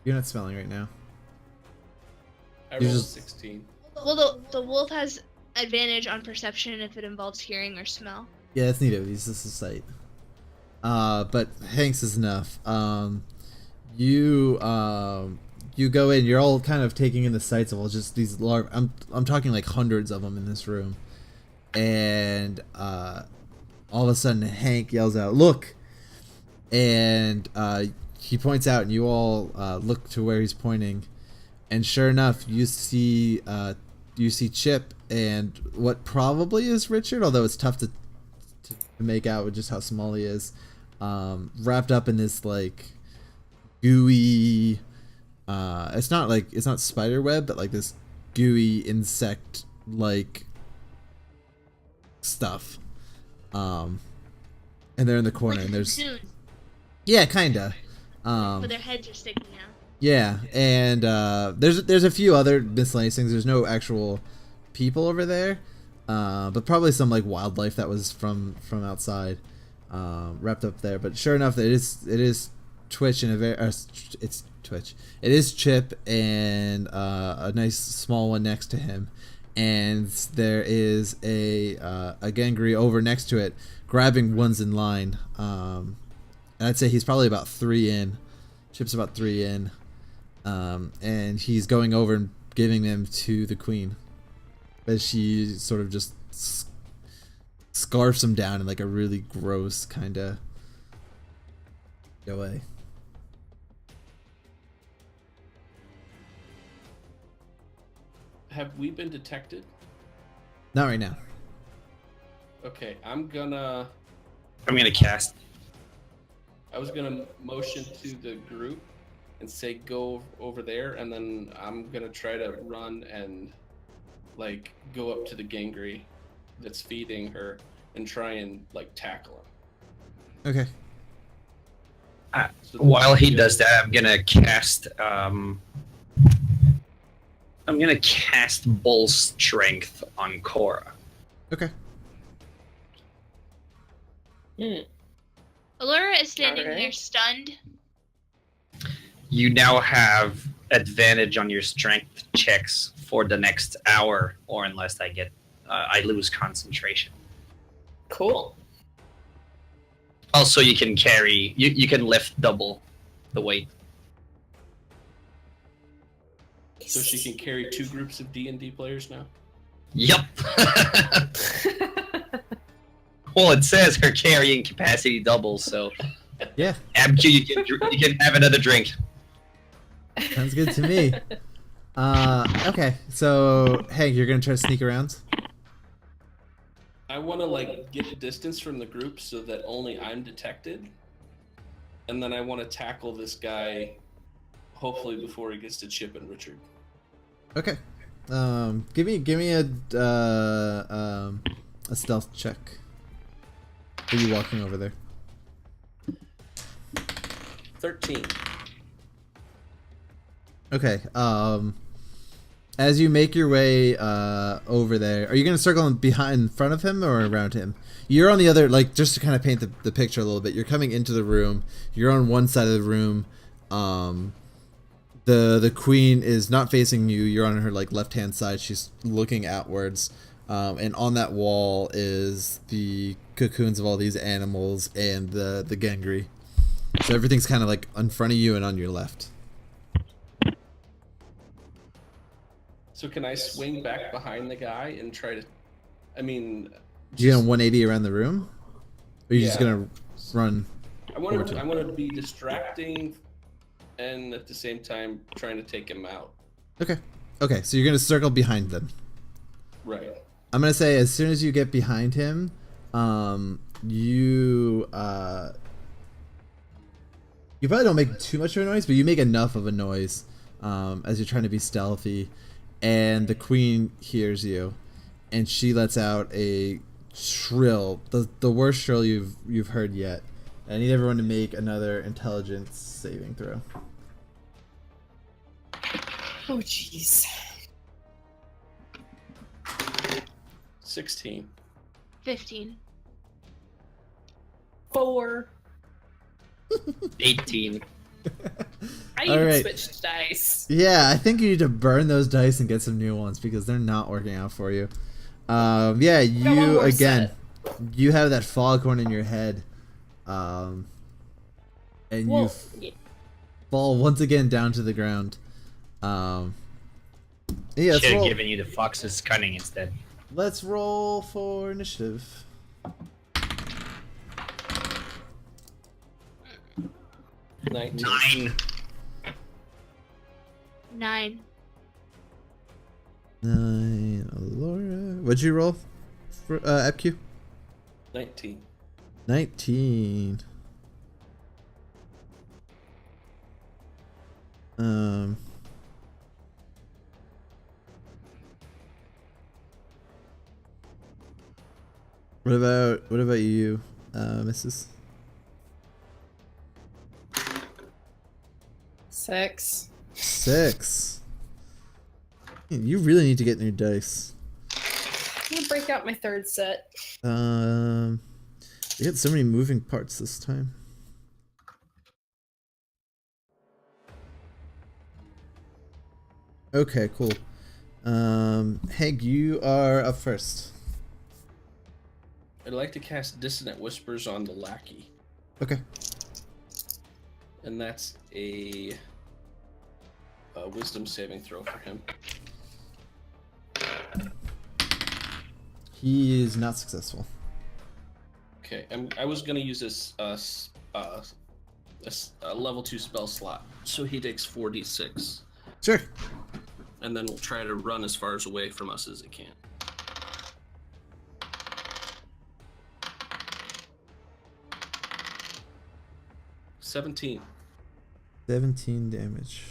You're not smelling right now. I You rolled just- 16. Well, the wolf has advantage on perception if it involves hearing or smell. Yeah, that's neato. This is sight. But Hanks is enough. You go in. You're all kind of taking in the sights of all just these large. I'm talking like hundreds of them in this room, and all of a sudden Hank yells out, "Look!" And he points out, and you all look to where he's pointing, and sure enough, you see Chip and what probably is Richard, although it's tough to make out with just how small he is, wrapped up in this like gooey. It's not spider web, but like this gooey insect like stuff. And they're in the corner, Like and there's cocoon, kinda. where their heads are sticking out. Yeah, and there's a few other miscellaneous things. There's no actual people over there, but probably some like wildlife that was from outside, wrapped up there. But sure enough, it is Twitch and it's Twitch. It is Chip and a nice small one next to him, and there is a Gangry over next to it, grabbing ones in line. And I'd say he's probably about 3 in. Chip's about 3 in. And he's going over and giving them to the queen, as she sort of just scarfs him down in like a really gross kind of way. Have we been detected? Not right now. Okay, I'm gonna cast. I was gonna motion to the group and say go over there, and then I'm gonna try to run and like go up to the Gangry that's feeding her and try and like tackle him. Okay. So While he does that, I'm gonna cast. I'm gonna cast Bull Strength on Cora. Okay. Allura is standing Alright. there stunned. You now have advantage on your strength checks for the next hour, or unless I lose concentration. Cool. Also, you can carry. You can lift double the weight. So she can carry 2 groups of D&D players now. Yep. Well, it says her carrying capacity doubles, so Yeah, MQ, you can have another drink. sounds good to me. Okay, so Hank, you're gonna try to sneak around. I want to like get a distance from the group so that only I'm detected, and then I want to tackle this guy, hopefully before he gets to Chip and Richard. Okay. Give me a stealth check. Are you walking over there? 13. Okay. As you make your way over there, are you gonna circle behind, in front of him, or around him? You're on the other, like, just to kind of paint the picture a little bit. You're coming into the room. You're on one side of the room. The queen is not facing you. You're on her like left hand side. She's looking outwards. And on that wall is the cocoons of all these animals and the gangry. So everything's kind of like in front of you and on your left. So can I swing back behind the guy and try to? I mean, You gonna 180 around the room? Or are you just Yeah. gonna run? I want to be distracting, and at the same time trying to take him out. Okay. Okay, so you're gonna circle behind them. Right. I'm gonna say as soon as you get behind him, you probably don't make too much of a noise, but you make enough of a noise as you're trying to be stealthy, and the queen hears you, and she lets out a shrill, the worst shrill you've heard yet. I need everyone to make another intelligence saving throw. Oh, jeez. 16. 15. 4. 18. I All even right. switched dice. Yeah, I think you need to burn those dice and get some new ones because they're not working out for you. Yeah, Got one you more again. set. You have that foghorn in your head, and Well, you fall once again down to the ground. Yeah, let's Should have roll. given you the fox's cunning instead. Let's roll for initiative. 19. 9. 9. 9, Alora. What'd you roll for FQ? 19. 19. What about you, Mrs.? 6. 6. You really need to get new dice. I'm gonna break out my third set. We got so many moving parts this time. Okay, cool. Hank, you are up first. I'd like to cast Dissonant Whispers on the lackey, Okay. and that's a wisdom saving throw for him. He is not successful. Okay, I was gonna use this a level 2 spell slot, so he takes 4d6, Sure. and then we'll try to run as far away from us as it can. 17. 17 damage.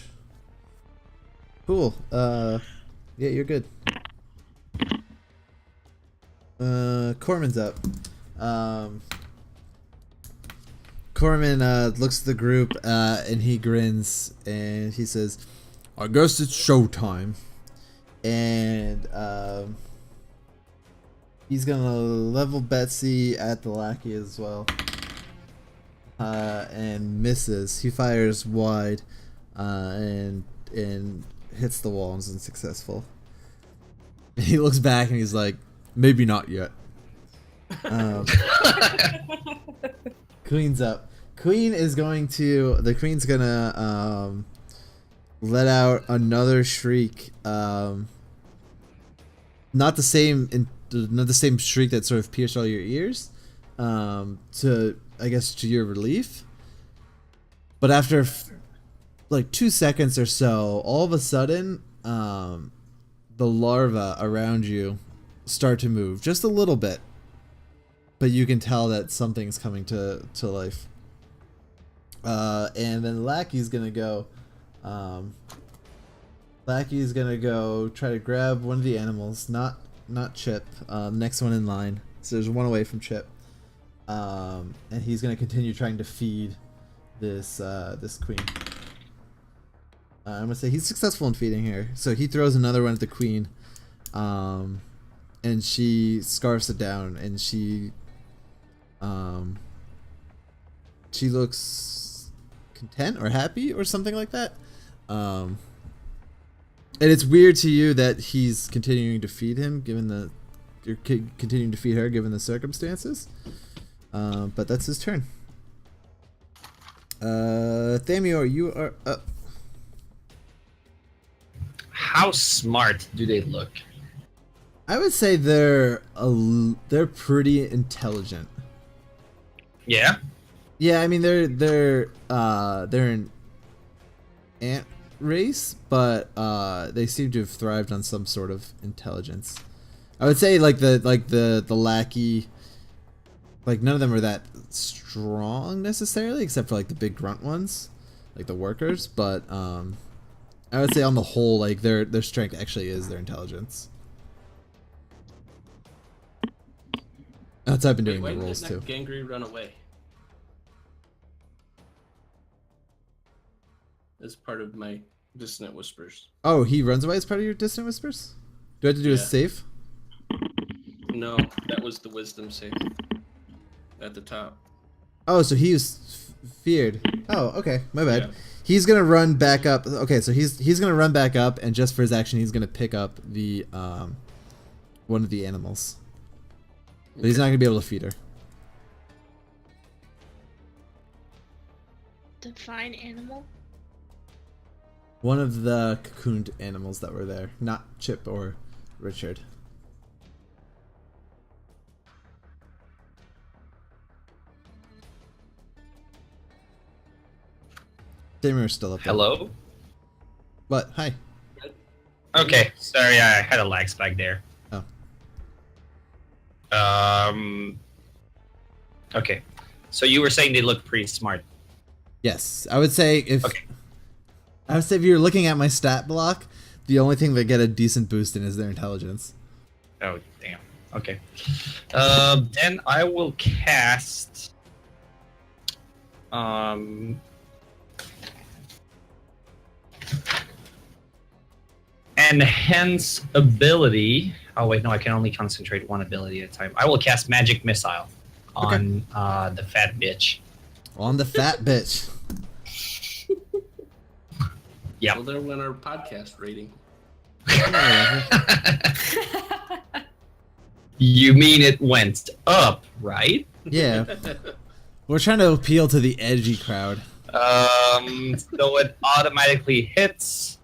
Cool. Yeah, you're good. Corman's up. Corman looks at the group and he grins and he says, "I guess it's showtime." And he's gonna level Betsy at the lackey as well. And misses. He fires wide and hits the wall and is unsuccessful. He looks back and he's like, "Maybe not yet." Queen's up. The queen's gonna let out another shriek. Not the same shriek that sort of pierced all your ears, to I guess to your relief. But after like 2 seconds or so, all of a sudden, the larvae around you start to move just a little bit, but you can tell that something's coming to life. And then Lackey's gonna go. Lackey's gonna go try to grab one of the animals, not Chip. Next one in line. So there's one away from Chip. And he's gonna continue trying to feed this queen. I'm gonna say he's successful in feeding her. So he throws another one at the queen, and she scarfs it down, and she looks content or happy or something like that. And it's weird to you that he's continuing to feed him, you're continuing to feed her given the circumstances. But that's his turn. Thamior, you are up. How smart do they look? I would say they're pretty intelligent. Yeah. Yeah, I mean they're an ant race, but they seem to have thrived on some sort of intelligence. I would say like the lackey, like none of them are that strong necessarily, except for like the big grunt ones, like the workers. But I would say on the whole, like their strength actually is their intelligence. That's how I've been doing Why the did rolls that too. Gangry run away? As part of my dissonant whispers. Oh, he runs away as part of your distant whispers? Do I have to do a Yeah. save? No, that was the wisdom save at the top. Oh, so he was feared. Oh, okay, my bad. Yeah. He's gonna run back up. Okay, so he's gonna run back up, and just for his action, he's gonna pick up the one of the animals. But he's not gonna be able to feed her. Define animal. One of the cocooned animals that were there, not Chip or Richard. Damir's still up there. Hello? What? Hi. Okay, sorry, I had a lag spike there. Oh. Okay. So you were saying they look pretty smart. Yes, I would say if Okay. you're looking at my stat block, the only thing they get a decent boost in is their intelligence. Oh, damn. Okay. Then I will cast... Enhance ability. Oh wait, no, I can only concentrate one ability at a time. I will cast Magic Missile on the fat bitch. On the fat bitch. Yep. Well, there went our podcast rating. You mean it went up, right? Yeah. We're trying to appeal to the edgy crowd. So it automatically hits,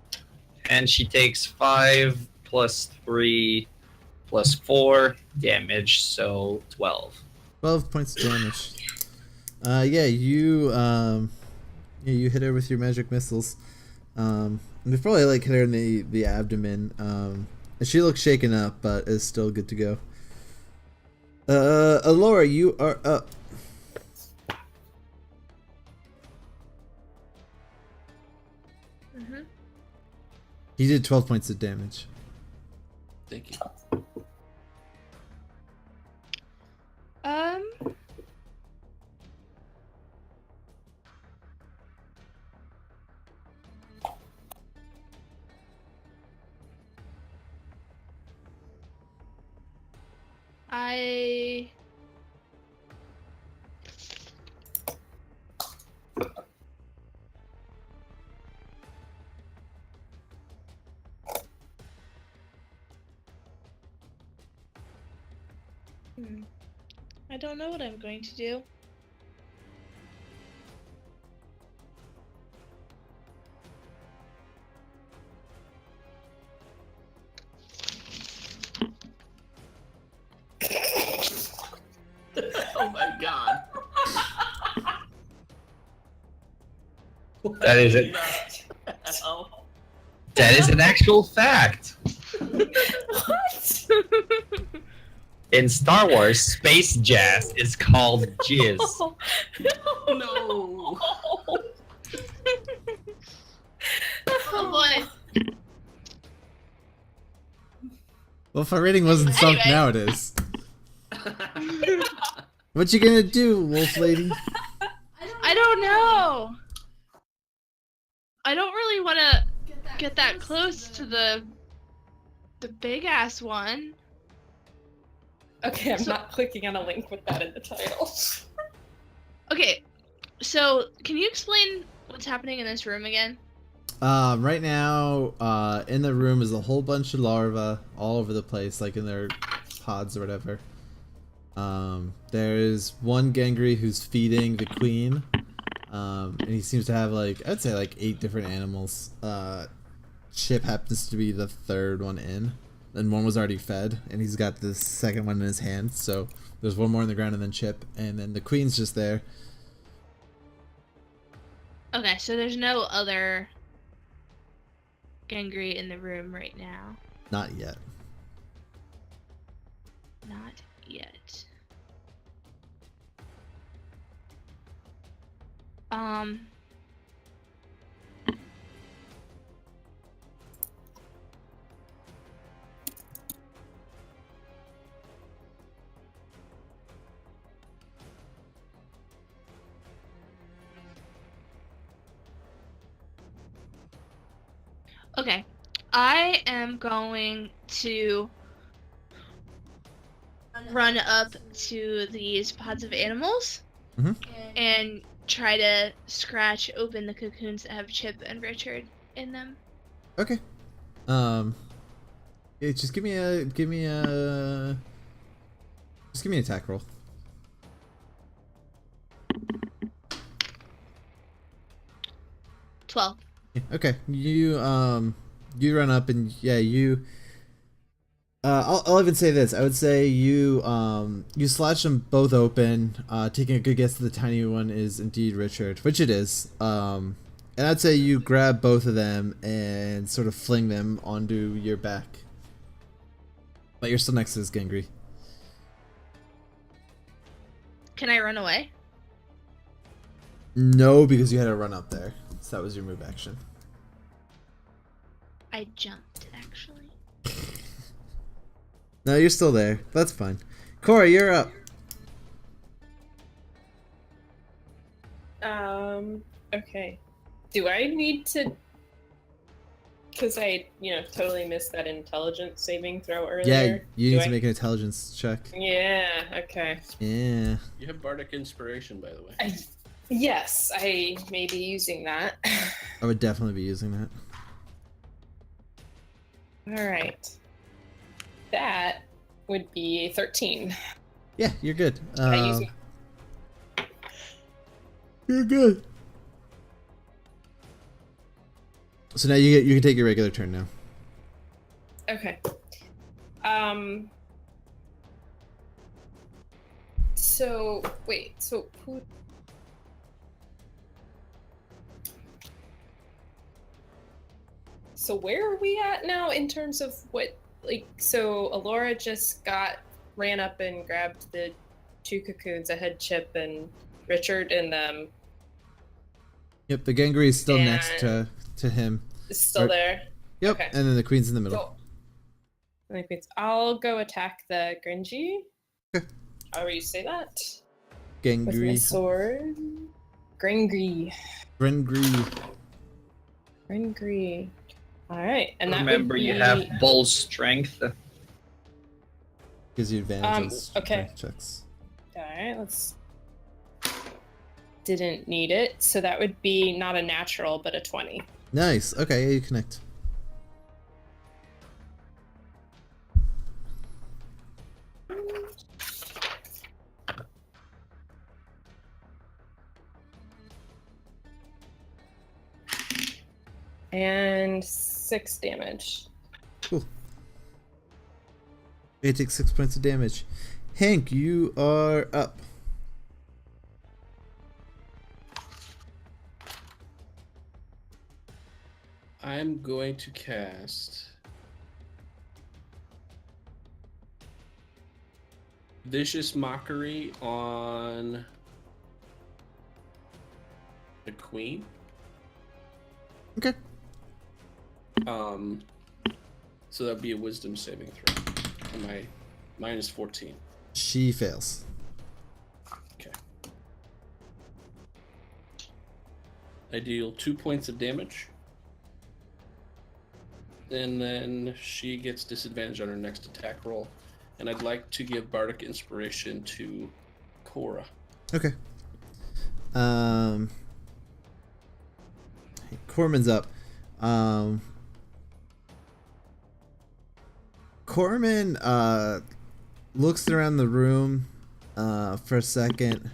and she takes 5 plus 3 plus 4 damage, so 12. 12 points of damage. Yeah, you hit her with your magic missiles. And you probably like hit her in the abdomen. And she looks shaken up, but is still good to go. Alora, you are up. Mm-hmm. He did 12 points of damage. Thank you. I I don't know what I'm going to do. Oh my That is it. Oh. That is an actual fact. What? In Star Wars, space jazz is called jizz. No. Oh boy. Well, if our rating wasn't sunk, Anyway. now it is. What you gonna do, wolf lady? I don't know. I don't really want to get that close to the big ass one. Okay, I'm So- not clicking on a link with that in the title. Okay, so can you explain what's happening in this room again? Right now, in the room is a whole bunch of larvae all over the place, like in their pods or whatever. There's one Gangry who's feeding the queen, and he seems to have like, I'd say like 8 different animals. Chip happens to be the 3rd one in, and one was already fed, and he's got the 2nd one in his hand, so there's one more on the ground and then Chip, and then the queen's just there. Okay, so there's no other Gangry in the room right now. Not yet. Not yet. Okay, I am going to run up to these pods of animals Mhm. and try to scratch open the cocoons that have Chip and Richard in them. Okay. Yeah, just give me an attack roll. $12. Yeah, okay, you run up and yeah, you. I'll even say this. I would say you slash them both open. Taking a good guess that the tiny one is indeed Richard, which it is. And I'd say you grab both of them and sort of fling them onto your back. But you're still next to this Gangry. Can I run away? No, because you had to run up there. So that was your move action. I jumped, actually. No, you're still there. That's fine. Cora, you're up. Okay. Do I need to? Because I, totally missed that intelligence saving throw earlier. Yeah, you Do need I- to make an intelligence check. Yeah. Okay. Yeah. You have bardic inspiration, by the way. Yes, I may be using that. I would definitely be using that. All right. That would be 13. Yeah, you're good. I use You're good. So now you can take your regular turn now. Okay. So wait. So who? So where are we at now in terms of what? Like, so Alora just ran up and grabbed the 2 cocoons that had Chip and Richard in them. Yep, the Gangry is still next And- to him. Is still Or- there. Yep, Okay. and then the queen's in the middle. Cool. I'll go attack the Gringy. Okay. However you say that. With my Gangry. sword. Gringry. Gringry. Alright, and that Remember, would you be... have bull strength. Gives you advantage on okay. strength checks. Alright, let's... Didn't need it, so that would be not a natural, but a 20. Nice. Okay, yeah, you connect. And 6 damage. Cool. You take 6 points of damage. Hank, you are up. I'm going to cast Vicious Mockery on the Queen. Okay. So that'd be a Wisdom saving throw. And my mine is 14. She fails. Okay. I deal 2 points of damage. And then she gets disadvantage on her next attack roll. And I'd like to give Bardic Inspiration to Cora. Okay. Corman's up. Corman looks around the room for a second,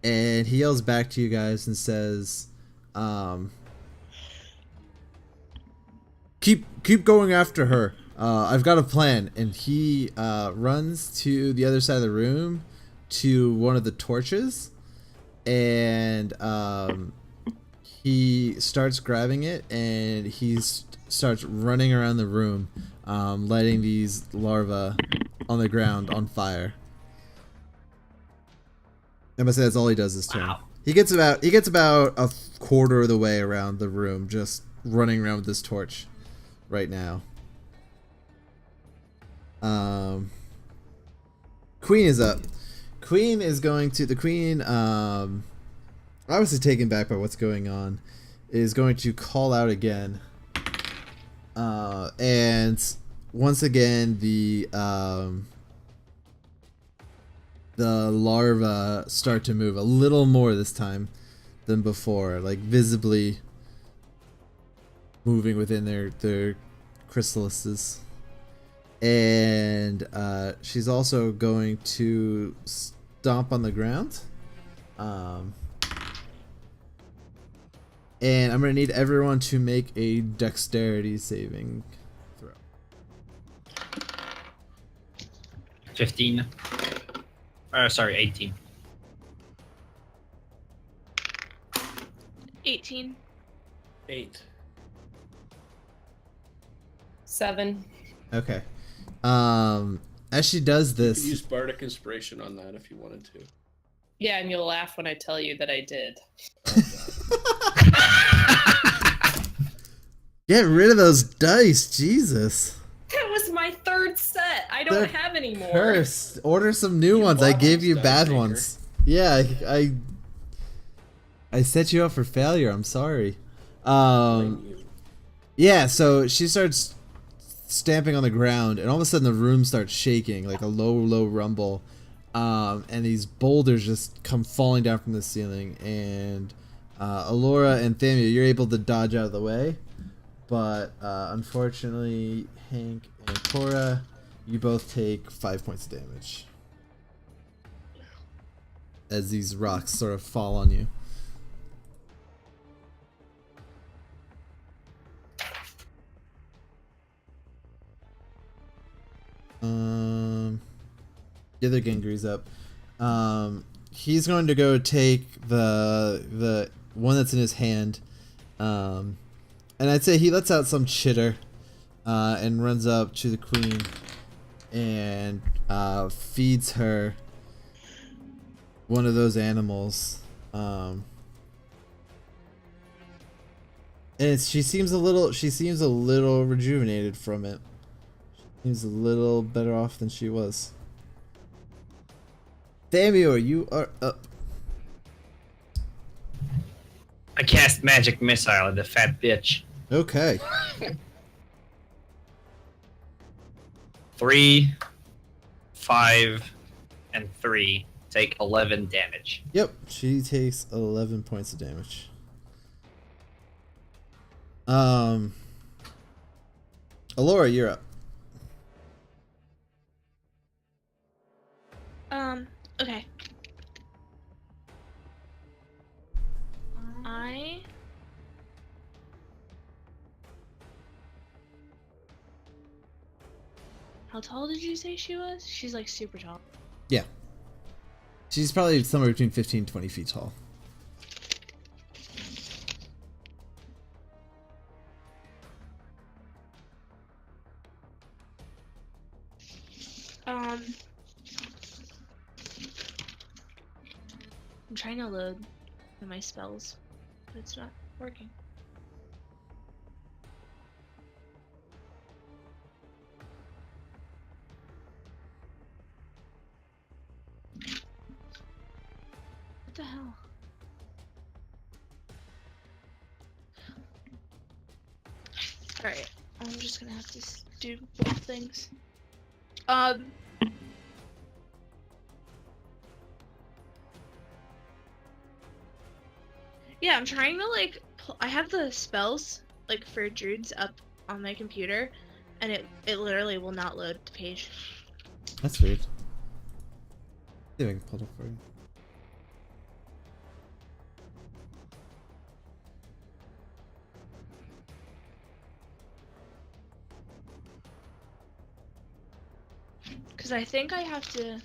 and he yells back to you guys and says, keep going after her. I've got a plan. And he runs to the other side of the room to one of the torches, and he starts grabbing it, and he starts running around the room, lighting these larvae on the ground on fire. I must say that's all he does this turn. Wow. He gets about a quarter of the way around the room, just running around with this torch right now. Queen is up. Queen is going to obviously taken back by what's going on, is going to call out again. And once again the larvae start to move a little more this time than before, like visibly moving within their chrysalises. And she's also going to stomp on the ground. And I'm going to need everyone to make a dexterity saving throw. 15. Sorry, 18. 18. 8. 7. Okay. As she does You could this, use Bardic Inspiration on that if you wanted to. Yeah, and you'll laugh when I tell you that I did. get rid of those dice, Jesus. That was my third set. I don't They're have any more. Cursed. Order some new You ones. I bought gave these you dice, bad Aker. ones. Yeah, I set you up for failure. I'm sorry. Blame you. Yeah, so she starts stamping on the ground, and all of a sudden the room starts shaking, like a low rumble. And these boulders just come falling down from the ceiling, and Alora and Thamia, you're able to dodge out of the way, but unfortunately Hank and Cora, you both take 5 points of damage as these rocks sort of fall on you. The other Gengri's up. He's going to go take the one that's in his hand, and I'd say he lets out some chitter, and runs up to the queen and feeds her one of those animals. And she seems a little rejuvenated from it. Seems a little better off than she was. Thamio, you are up. I cast Magic Missile at the fat bitch. Okay. 3, 5, and 3 take 11 damage. Yep, she takes 11 points of damage. Alora, you're up. Okay. How tall did you say she was? She's like super tall. Yeah. She's probably somewhere between 15 and 20 feet tall. in my spells, but it's not working. What the hell? Alright, I'm just gonna have to do both things. Yeah, I'm trying to like, I have the spells like for druids up on my computer, and it literally will not load the page. That's weird. See if I can pull it up for you. Because I think I have to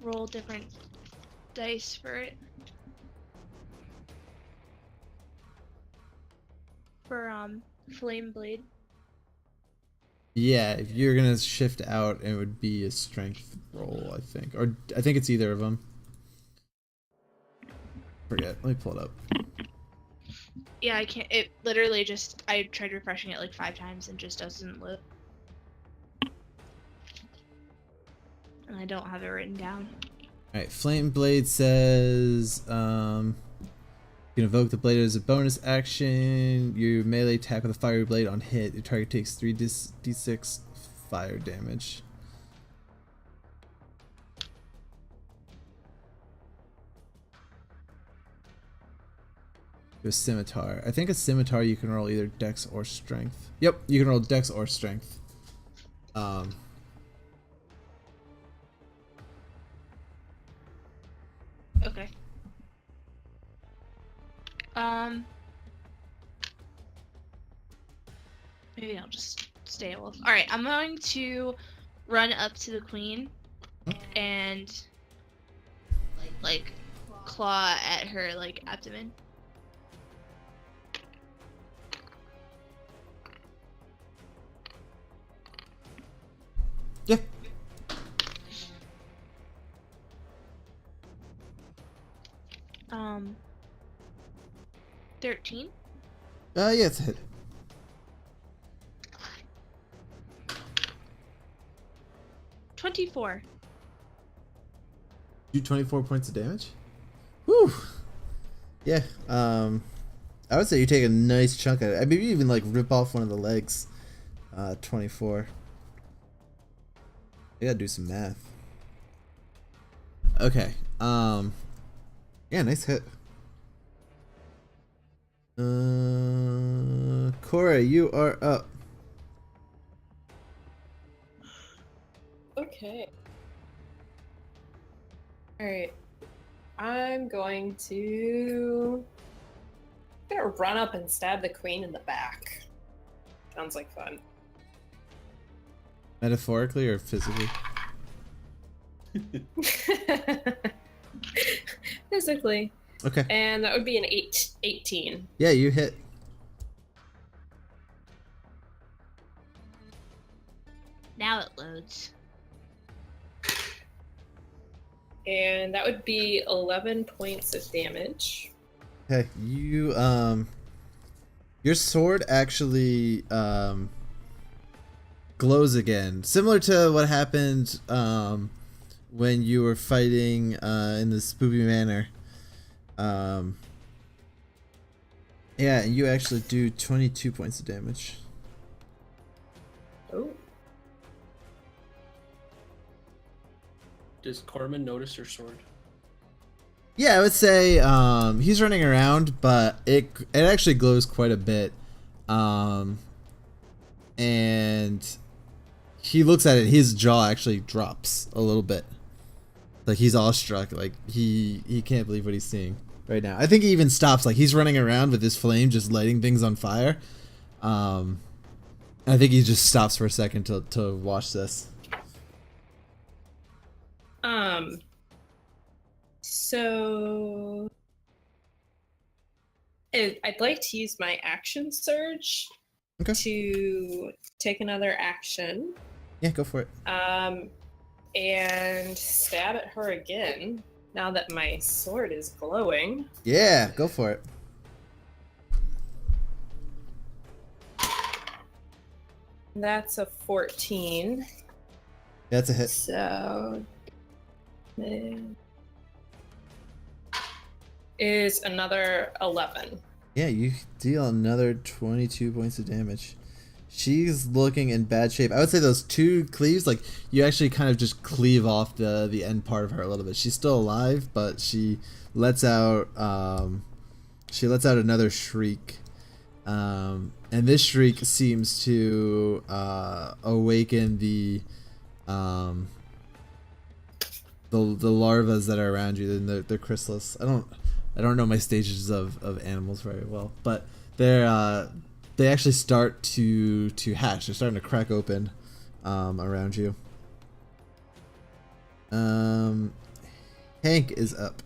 roll different dice for it. For Flame Blade. Yeah, if you're gonna shift out, it would be a strength roll, I think. Or I think it's either of them. Forget. Let me pull it up. Yeah, I can't. It literally just. I tried refreshing it like 5 times and just doesn't load. And I don't have it written down. Alright, Flame Blade says, you can evoke the blade as a bonus action. You melee attack with a fiery blade on hit. Your target takes 3d6 fire damage. A scimitar. I think a scimitar you can roll either dex or strength. Yep, you can roll dex or strength. Okay. Maybe I'll just stay a wolf. Alright, I'm going to run up to the queen and like claw at her like abdomen. Yeah. 13. Yeah, it's a hit. 24. Do 24 points of damage? Whew. Yeah, I would say you take a nice chunk of it. Maybe even like rip off one of the legs. 24. I gotta do some math. Okay, yeah, nice hit. Cora, you are up. Okay. Alright. I'm gonna run up and stab the queen in the back. Sounds like fun. Metaphorically or physically? Physically. Okay. And that would be an 18. Yeah, you hit. Now it loads. And that would be 11 points of damage. Okay, you your sword actually glows again, similar to what happened when you were fighting in the Spoopy Manor. Yeah, and you actually do 22 points of damage. Oh. Does Corman notice your sword? Yeah, I would say he's running around, but it actually glows quite a bit. And he looks at it, his jaw actually drops a little bit. Like he's awestruck, like he can't believe what he's seeing right now. I think he even stops, like he's running around with his flame just lighting things on fire. I think he just stops for a second to watch this. So I'd like to use my action surge to take another action. Yeah, go for it. And stab at her again. now that my sword is glowing. Yeah, go for it. That's a 14. That's a hit. So is another 11. Yeah, you deal another 22 points of damage. She's looking in bad shape. I would say those two cleaves, like, you actually kind of just cleave off the end part of her a little bit. She's still alive, but she lets out another shriek. And this shriek seems to awaken the larvas that are around you. And they're chrysalis. I don't know my stages of animals very well, but they actually start to hatch. They're starting to crack open around you. Hank is up.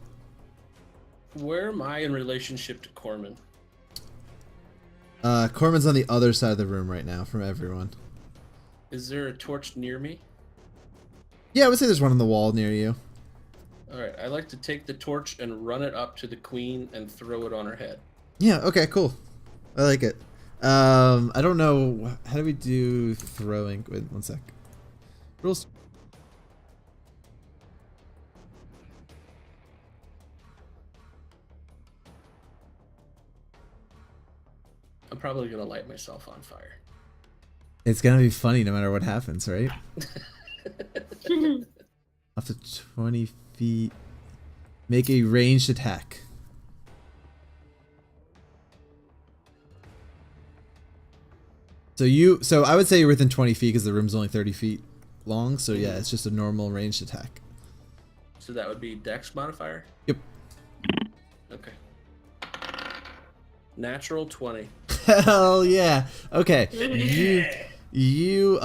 Where am I in relationship to Corman? Corman's on the other side of the room right now from everyone. Is there a torch near me? Yeah, I would say there's one on the wall near you. Alright, I like to take the torch and run it up to the queen and throw it on her head. Yeah, okay, cool. I like it. I don't know, how do we do throwing? Wait, one sec. Rules. I'm probably gonna light myself on fire. It's gonna be funny no matter what happens, right? Up to 20 feet. Make a ranged attack. So I would say you're within 20 feet because the room's only 30 feet long. So yeah, it's just a normal ranged attack. So that would be Dex modifier? Yep. Okay. Natural 20. Hell yeah. Okay. You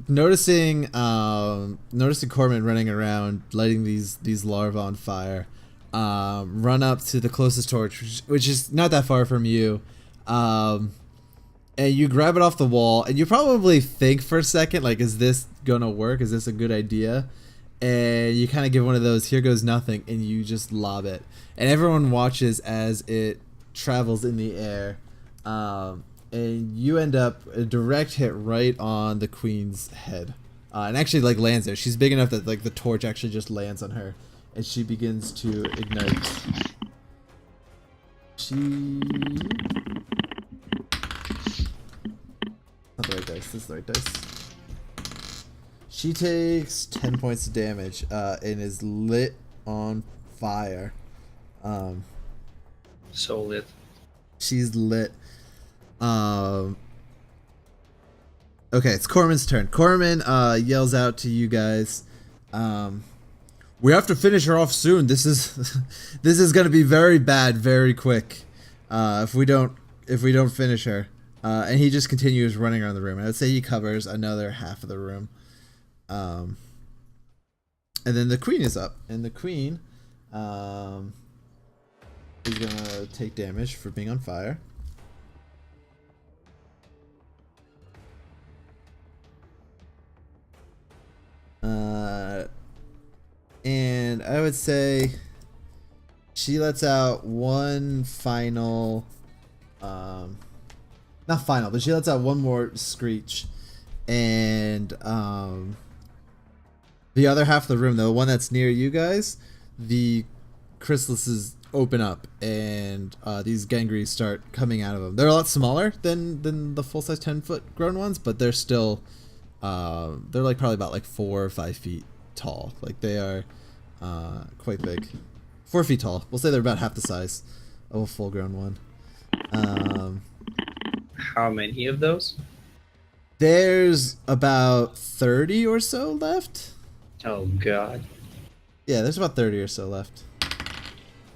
noticing Corman running around lighting these larvae on fire, run up to the closest torch, which is not that far from you, and you grab it off the wall, and you probably think for a second, like, is this gonna work? Is this a good idea? And you kind of give one of those here goes nothing, and you just lob it, and everyone watches as it travels in the air, and you end up a direct hit right on the queen's head, and actually like lands there. She's big enough that like the torch actually just lands on her, and she begins to ignite. Not the right dice. This is the right dice. She takes 10 points of damage and is lit on fire. So lit. She's lit. Okay, it's Corman's turn. Corman yells out to you guys, we have to finish her off soon. This is gonna be very bad very quick if we don't finish her. And he just continues running around the room. I would say he covers another half of the room. And then the queen is up, and the queen is gonna take damage for being on fire. And I would say she lets out one final, not final, but she lets out one more screech, and the other half of the room, the one that's near you guys, the chrysalises open up, and these gangries start coming out of them. They're a lot smaller than the full-size 10-foot grown ones, but they're still they're like probably about like 4 or 5 feet tall. Like they are quite big. 4 feet tall. We'll say they're about half the size of a full-grown one. How many of those? There's about 30 or so left. Oh god. Yeah, there's about 30 or so left.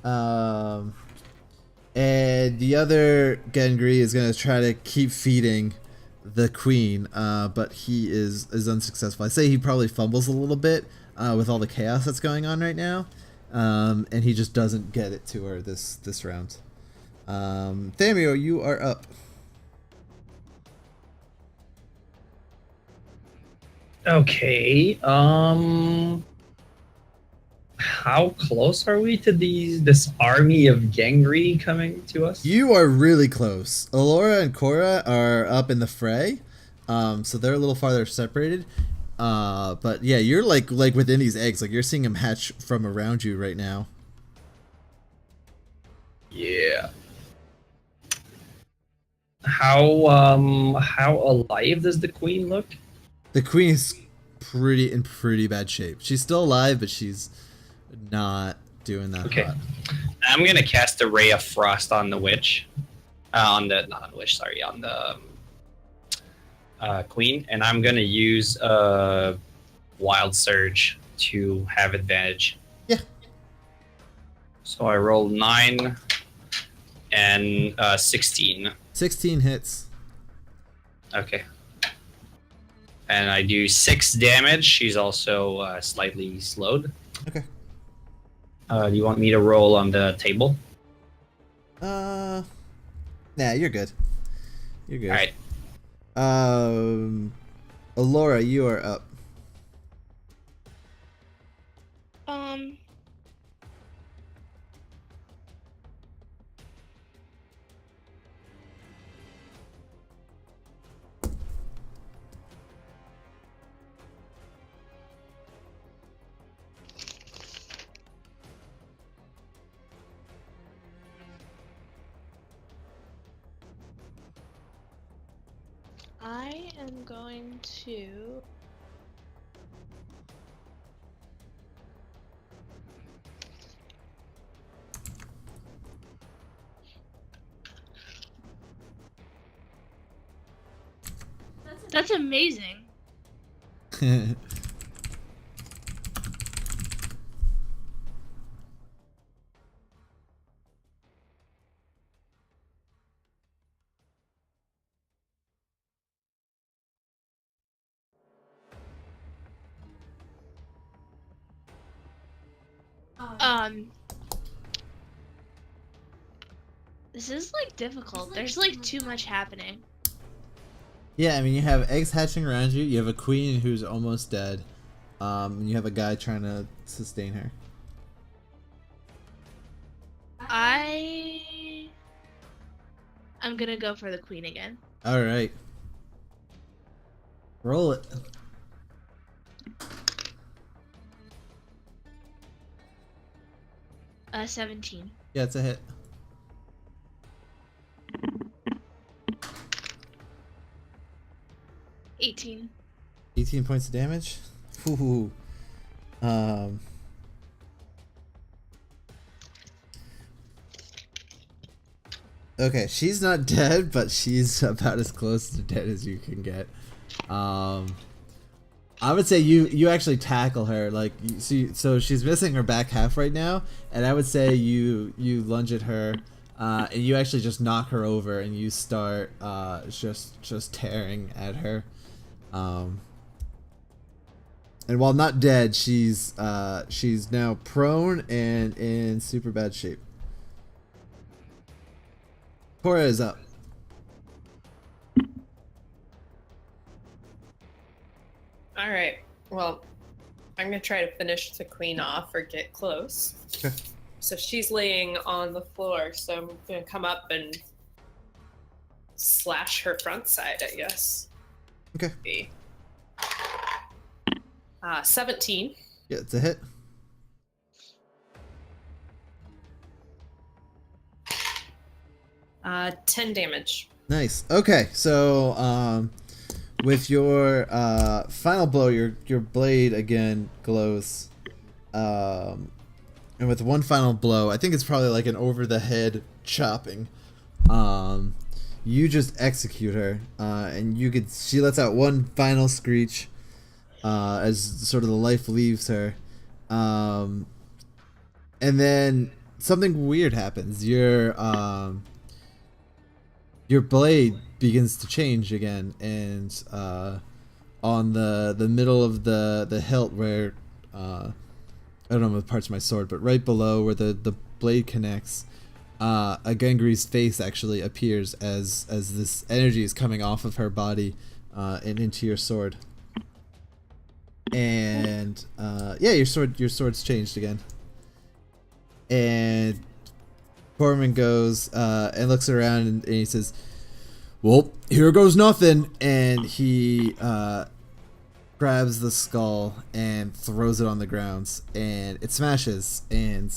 And the other Gengri is gonna try to keep feeding the queen, but he is unsuccessful. I say he probably fumbles a little bit with all the chaos that's going on right now, and he just doesn't get it to her this round. Thamio, you are up. Okay. How close are we to this army of Gangri coming to us? You are really close. Alora and Cora are up in the fray, so they're a little farther separated. But yeah, you're like within these eggs. Like you're seeing them hatch from around you right now. Yeah. How alive does the queen look? The queen is in pretty bad shape. She's still alive, but she's not doing that Okay. hot. I'm gonna cast a ray of frost on the witch, on the queen, and I'm gonna use wild surge to have advantage. Yeah. So I rolled 9 and 16. 16 hits. Okay. And I do 6 damage. She's also slightly slowed. Okay. Do you want me to roll on the table? Nah, you're good. You're good. Alright. Alora, you are up. I am going to. That's amazing. This is like difficult. There's like too much happening. Yeah, I mean, you have eggs hatching around you. You have a queen who's almost dead. And you have a guy trying to sustain her. I'm gonna go for the queen again. All right. Roll it. Uh, 17. Yeah, it's a hit. $18. 18 points of damage. Ooh. Okay, she's not dead, but she's about as close to dead as you can get. I would say you actually tackle her, like you see, so she's missing her back half right now, and I would say you lunge at her, and you actually just knock her over, and you start just tearing at her. And while not dead, she's now prone and in super bad shape. Cora is up. All right. Well, I'm gonna try to finish the queen off or get close. Okay. So she's laying on the floor. So I'm gonna come up and slash her front side, I guess. Okay. 17. Yeah, it's a hit. Uh, 10 damage. Nice. Okay, so with your final blow, your blade again glows, and with one final blow, I think it's probably like an over the head chopping. You just execute her, and she lets out one final screech, as sort of the life leaves her, and then something weird happens. Your blade begins to change again, and on the middle of the hilt where I don't know the parts of my sword, but right below where the blade connects, a Gangri's face actually appears as this energy is coming off of her body and into your sword. And yeah, your sword's changed again. And Corman goes and looks around and he says, "Well, here goes nothing." And he grabs the skull and throws it on the ground, and it smashes. And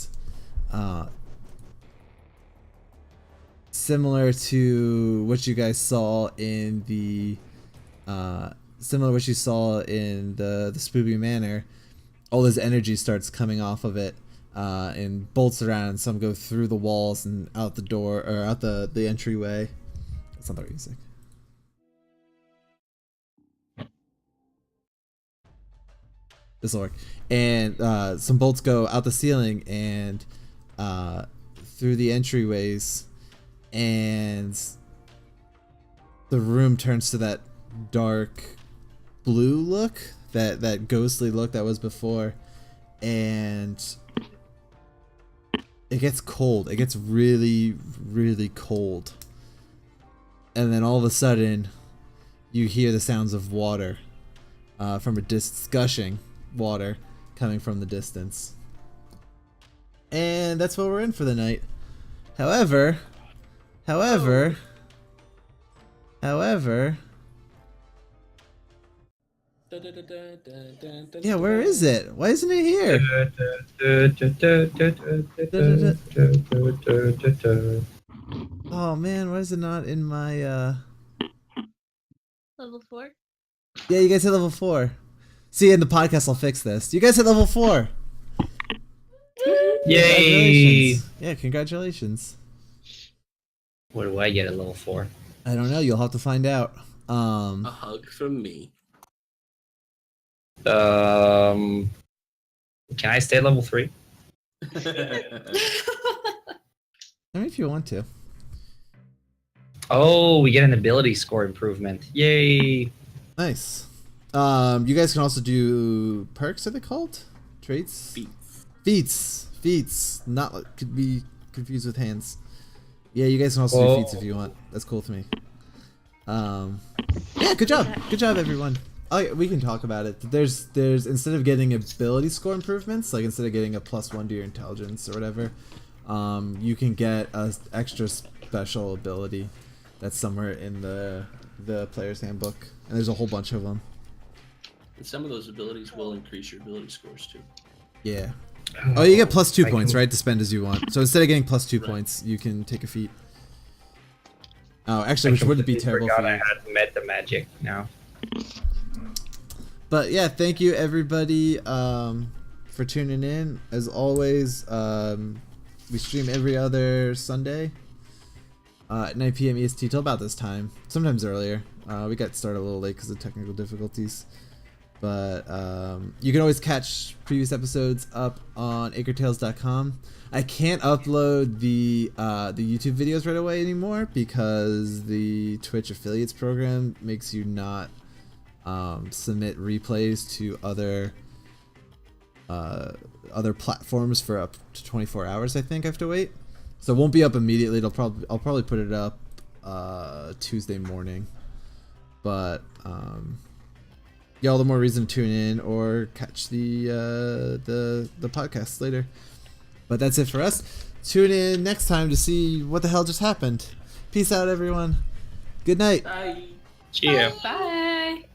similar to what you guys saw in the the Spoopy Manor, all this energy starts coming off of it, and bolts around, and some go through the walls and out the door, or out the entryway. That's not the right music. This will work. And some bolts go out the ceiling and through the entryways, and the room turns to that dark blue look, that ghostly look that was before, and it gets cold. It gets really, really cold. And then all of a sudden, you hear the sounds of water from gushing water coming from the distance. And that's what we're in for the night. However, yeah, where is it? Why isn't it here? Oh man, why is it not in my Level 4? Yeah, you guys hit level 4. See, in the podcast I'll fix this. You guys hit level 4. Yay! Congratulations. Yeah, congratulations. What do I get at level 4? I don't know, you'll have to find out. A hug from me. Can I stay at level 3? I mean, if you want to. Oh, we get an ability score improvement. Yay! Nice. You guys can also do perks, are they called? Traits? Feats. Not, could be confused with hands. Yeah, you guys can also do feats if you want. That's cool with me. Yeah, good job. Good job, everyone. We can talk about it. There's instead of getting ability score improvements, like instead of getting a +1 to your intelligence or whatever, you can get a extra special ability that's somewhere in the player's handbook, and there's a whole bunch of them. And some of those abilities will increase your ability scores too. Yeah. Oh, you get +2 points, right, to spend as you want. So instead of getting +2 points, you can take a feat. Oh, actually, which wouldn't be terrible for you. I had met the magic now. But yeah, thank you everybody for tuning in. As always, we stream every other Sunday at 9 p.m. EST till about this time. Sometimes earlier. We got started a little late because of technical difficulties. But you can always catch previous episodes up on AkerTales.com. I can't upload the YouTube videos right away anymore because the Twitch affiliates program makes you not submit replays to other platforms for up to 24 hours. I think I have to wait, so it won't be up immediately. I'll probably put it up Tuesday morning. But yeah, all the more reason to tune in or catch the podcast later. But that's it for us. Tune in next time to see what the hell just happened. Peace out, everyone. Good night. Bye. Cheers. Bye.